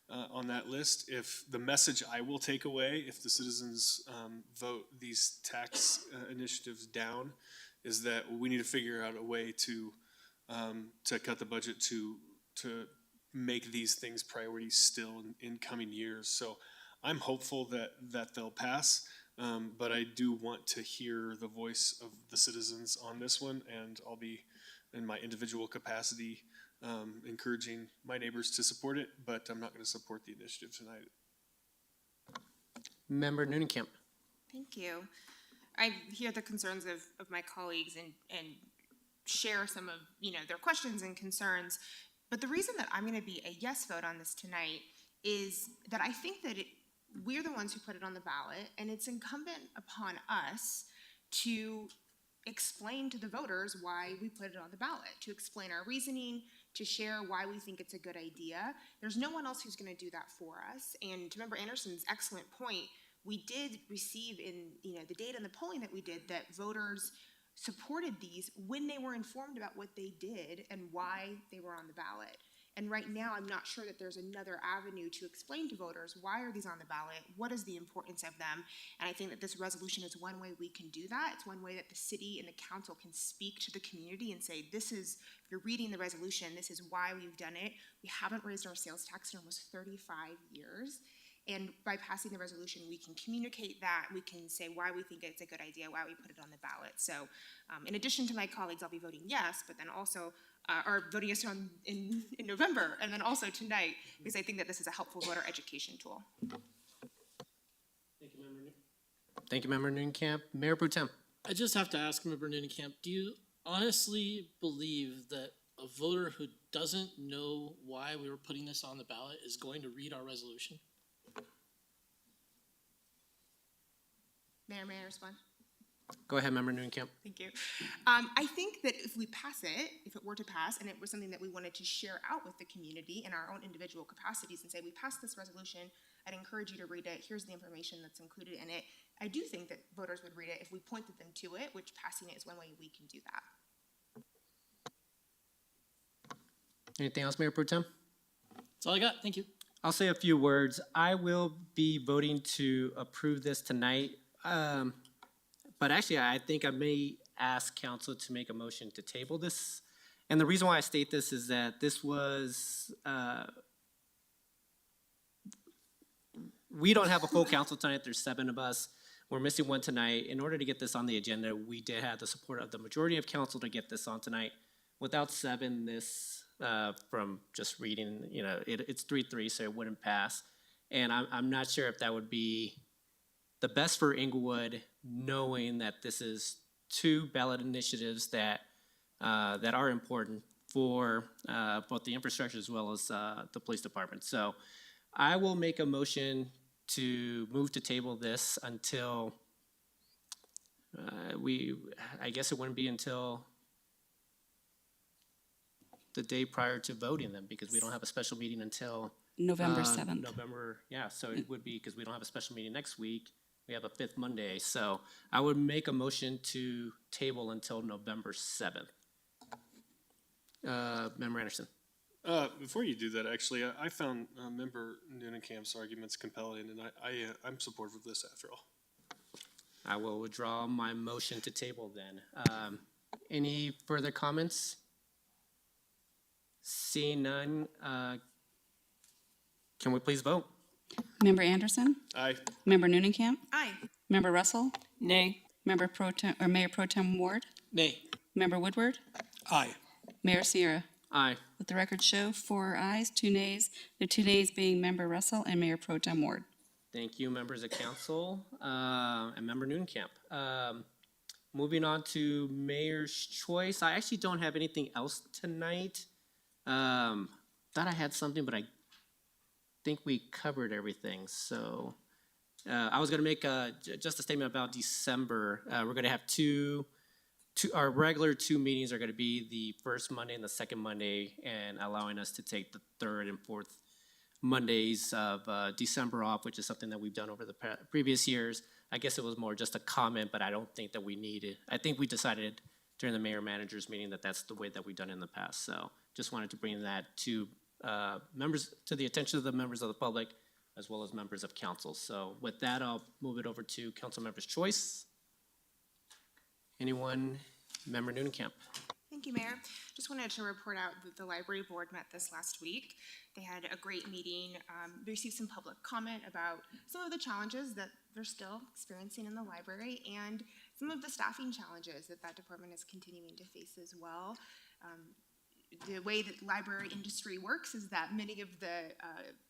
on that list. If the message I will take away, if the citizens vote these tax initiatives down, is that we need to figure out a way to cut the budget to make these things priorities still in coming years. So I'm hopeful that they'll pass. But I do want to hear the voice of the citizens on this one, and I'll be in my individual capacity encouraging my neighbors to support it, but I'm not going to support the initiative tonight. Member Noonekamp. Thank you. I hear the concerns of my colleagues and share some of, their questions and concerns. But the reason that I'm going to be a yes vote on this tonight is that I think that we're the ones who put it on the ballot, and it's incumbent upon us to explain to the voters why we put it on the ballot, to explain our reasoning, to share why we think it's a good idea. There's no one else who's going to do that for us. And to Member Anderson's excellent point, we did receive in the data and the polling that we did that voters supported these when they were informed about what they did and why they were on the ballot. And right now, I'm not sure that there's another avenue to explain to voters, why are these on the ballot? What is the importance of them? And I think that this resolution is one way we can do that. It's one way that the city and the council can speak to the community and say, this is, if you're reading the resolution, this is why we've done it. We haven't raised our sales tax in almost 35 years. And by passing the resolution, we can communicate that. We can say why we think it's a good idea, why we put it on the ballot. So in addition to my colleagues, I'll be voting yes, but then also or voting yes in November, and then also tonight, because I think that this is a helpful voter education tool. Thank you, Member Noonekamp. Mayor Pro Tem. I just have to ask Member Noonekamp, do you honestly believe that a voter who doesn't know why we were putting this on the ballot is going to read our resolution? Mayor, may I respond? Go ahead, Member Noonekamp. Thank you. I think that if we pass it, if it were to pass, and it was something that we wanted to share out with the community in our own individual capacities and say, we passed this resolution, I'd encourage you to read it, here's the information that's included in it. I do think that voters would read it if we pointed them to it, which passing it is one way we can do that. Anything else, Mayor Pro Tem? That's all I got, thank you. I'll say a few words. I will be voting to approve this tonight. But actually, I think I may ask council to make a motion to table this. And the reason why I state this is that this was, we don't have a full council tonight. There's 7 of us. We're missing 1 tonight. In order to get this on the agenda, we did have the support of the majority of council to get this on tonight. Without 7, this, from just reading, it's 3-3, so it wouldn't pass. And I'm not sure if that would be the best for Englewood, knowing that this is 2 ballot initiatives that that are important for both the infrastructure as well as the police department. So I will make a motion to move to table this until I guess it wouldn't be until the day prior to voting them, because we don't have a special meeting until November 7th. November, yeah, so it would be, because we don't have a special meeting next week. We have a 5th Monday, so I would make a motion to table until November 7th. Member Anderson. Before you do that, actually, I found Member Noonenkamp's arguments compelling, and I'm supportive of this after all. I will withdraw my motion to table then. Any further comments? Seeing none, can we please vote? Member Anderson? Aye. Member Noonekamp? Aye. Member Russell? Nay. Member Pro Tem, or Mayor Pro Tem Ward? Nay. Member Woodward? Aye. Mayor Sierra? Aye. Let the record show 4 ayes, 2 nays. The 2 nays being Member Russell and Mayor Pro Tem Ward. Thank you, members of council, and Member Noonekamp. Moving on to Mayor's Choice. I actually don't have anything else tonight. Thought I had something, but I think we covered everything. So I was going to make just a statement about December. We're going to have our regular 2 meetings are going to be the first Monday and the second Monday, and allowing us to take the 3rd and 4th Mondays of December off, which is something that we've done over the previous years. I guess it was more just a comment, but I don't think that we need it. I think we decided during the mayor manager's meeting that that's the way that we've done in the past. So just wanted to bring that to the attention of the members of the public as well as members of council. So with that, I'll move it over to council members' choice. Anyone? Member Noonekamp. Thank Thank you, Mayor. Just wanted to report out that the library board met this last week. They had a great meeting, received some public comment about some of the challenges that they're still experiencing in the library and some of the staffing challenges that that department is continuing to face as well. The way that library industry works is that many of the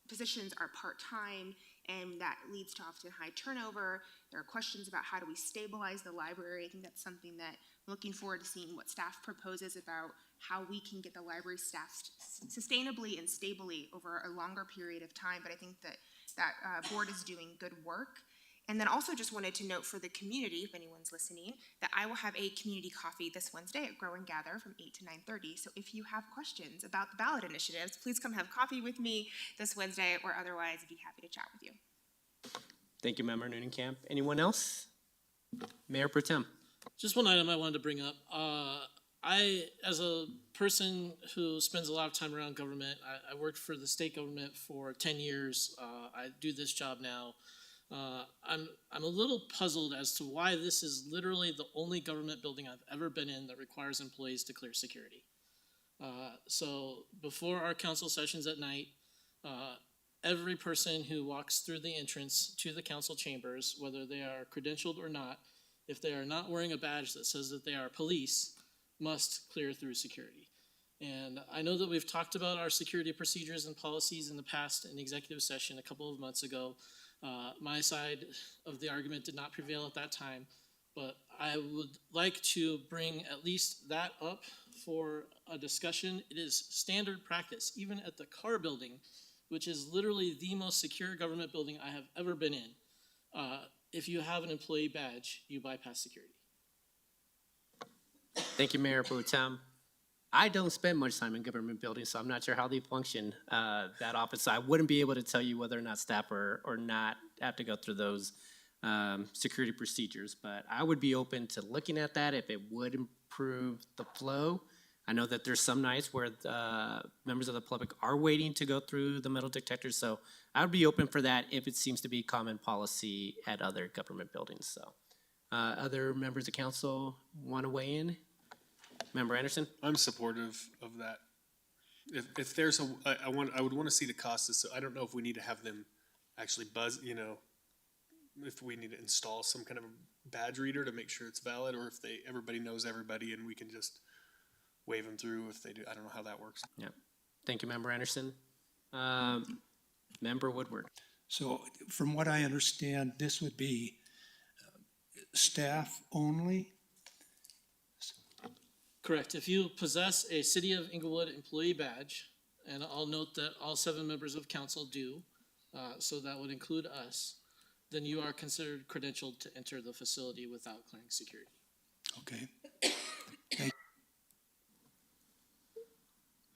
positions are part-time, and that leads to often high turnover. There are questions about how do we stabilize the library. I think that's something that I'm looking forward to seeing what staff proposes about how we can get the library staffed sustainably and stably over a longer period of time. But I think that that board is doing good work. And then also just wanted to note for the community, if anyone's listening, that I will have a community coffee this Wednesday at Grow and Gather from 8 to 9:30. So if you have questions about the ballot initiatives, please come have coffee with me this Wednesday, or otherwise I'd be happy to chat with you. Thank you, Member Noonan-Camp. Anyone else? Mayor Pro Tem. Just one item I wanted to bring up. I, as a person who spends a lot of time around government, I worked for the state government for 10 years. I do this job now. I'm a little puzzled as to why this is literally the only government building I've ever been in that requires employees to clear security. So before our council sessions at night, every person who walks through the entrance to the council chambers, whether they are credentialed or not, if they are not wearing a badge that says that they are police, must clear through security. And I know that we've talked about our security procedures and policies in the past in executive session a couple of months ago. My side of the argument did not prevail at that time, but I would like to bring at least that up for a discussion. It is standard practice, even at the Carr building, which is literally the most secure government building I have ever been in. If you have an employee badge, you bypass security. Thank you, Mayor Pro Tem. I don't spend much time in government buildings, so I'm not sure how they function, that office. So I wouldn't be able to tell you whether or not staff or not have to go through those security procedures. But I would be open to looking at that if it would improve the flow. I know that there's some nights where members of the public are waiting to go through the metal detectors. So I would be open for that if it seems to be common policy at other government buildings. So other members of council want to weigh in? Member Anderson? I'm supportive of that. If there's I would want to see the cost. So I don't know if we need to have them actually buzz, if we need to install some kind of a badge reader to make sure it's valid, or if everybody knows everybody and we can just wave them through if they do. I don't know how that works. Yeah. Thank you, Member Anderson. Member Woodward. So from what I understand, this would be staff only? Correct. If you possess a City of Englewood employee badge, and I'll note that all 7 members of council do, so that would include us, then you are considered credentialed to enter the facility without clearing security. Okay.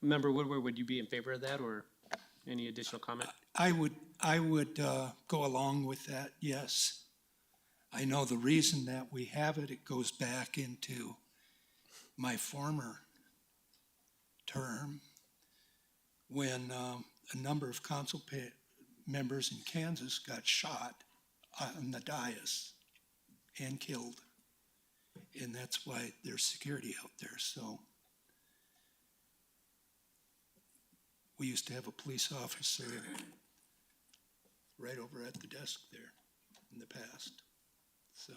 Member Woodward, would you be in favor of that, or any additional comment? I would go along with that, yes. I know the reason that we have it, it goes back into my former term when a number of council members in Kansas got shot on the dais and killed. And that's why there's security out there. So we used to have a police officer right over at the desk there in the past. So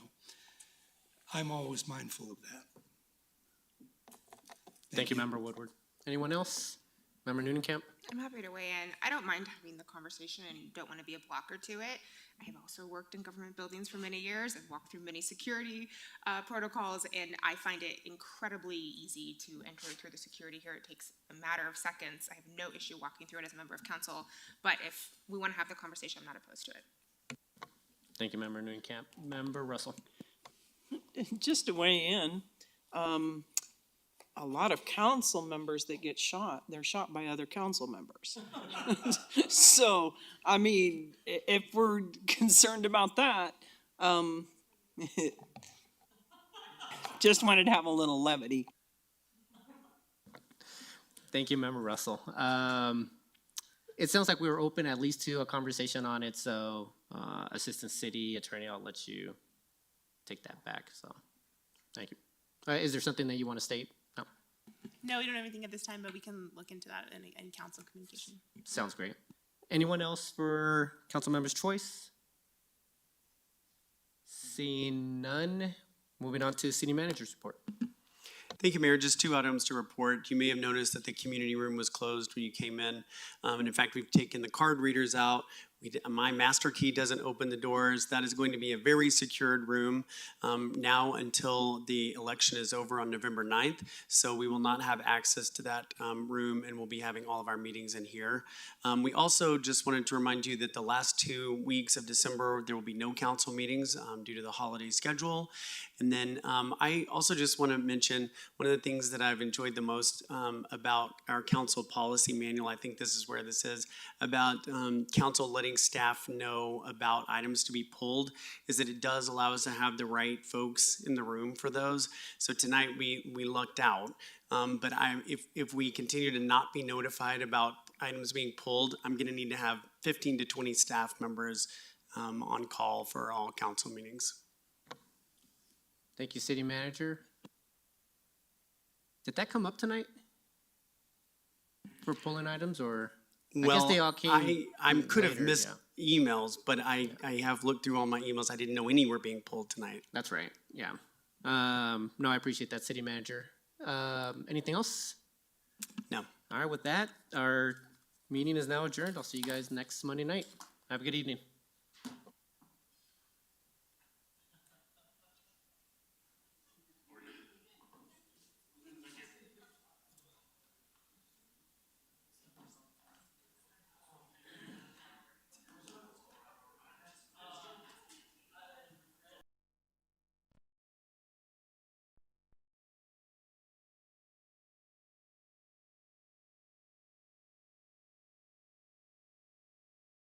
I'm always mindful of that. Thank you, Member Woodward. Anyone else? Member Noonan-Camp? I'm happy to weigh in. I don't mind having the conversation and don't want to be a blocker to it. I have also worked in government buildings for many years and walked through many security protocols, and I find it incredibly easy to enter through the security here. It takes a matter of seconds. I have no issue walking through it as a member of council, but if we want to have the conversation, I'm not opposed to it. Thank you, Member Noonan-Camp. Member Russell? Just to weigh in, a lot of council members that get shot, they're shot by other council members. So, I mean, if we're concerned about that, just wanted to have a little levity. Thank you, Member Russell. It sounds like we were open at least to a conversation on it, so Assistant City Attorney, I'll let you take that back, so thank you. Is there something that you want to state? No. No, we don't have anything at this time, but we can look into that in council communication. Sounds great. Anyone else for council members' choice? Seeing none, moving on to city manager's report. Thank you, Mayor. Just 2 items to report. You may have noticed that the community room was closed when you came in. And in fact, we've taken the card readers out. My master key doesn't open the doors. That is going to be a very secured room now until the election is over on November 9th. So we will not have access to that room, and we'll be having all of our meetings in here. We also just wanted to remind you that the last 2 weeks of December, there will be no council meetings due to the holiday schedule. And then I also just want to mention one of the things that I've enjoyed the most about our council policy manual, I think this is where this is, about council letting staff know about items to be pulled, is that it does allow us to have the right folks in the room for those. So tonight we lucked out, but if we continue to not be notified about items being pulled, I'm gonna need to have 15 to 20 staff members on call for all council meetings. Thank you, city manager. Did that come up tonight? For pulling items, or? I guess they all came I could have later, missed emails, but I have looked through all my emails. I didn't know any were being pulled tonight. That's right, yeah. No, I appreciate that, city manager. Anything else? No. All right, with that, our meeting is now adjourned. I'll see you guys next Monday night. Have a good evening.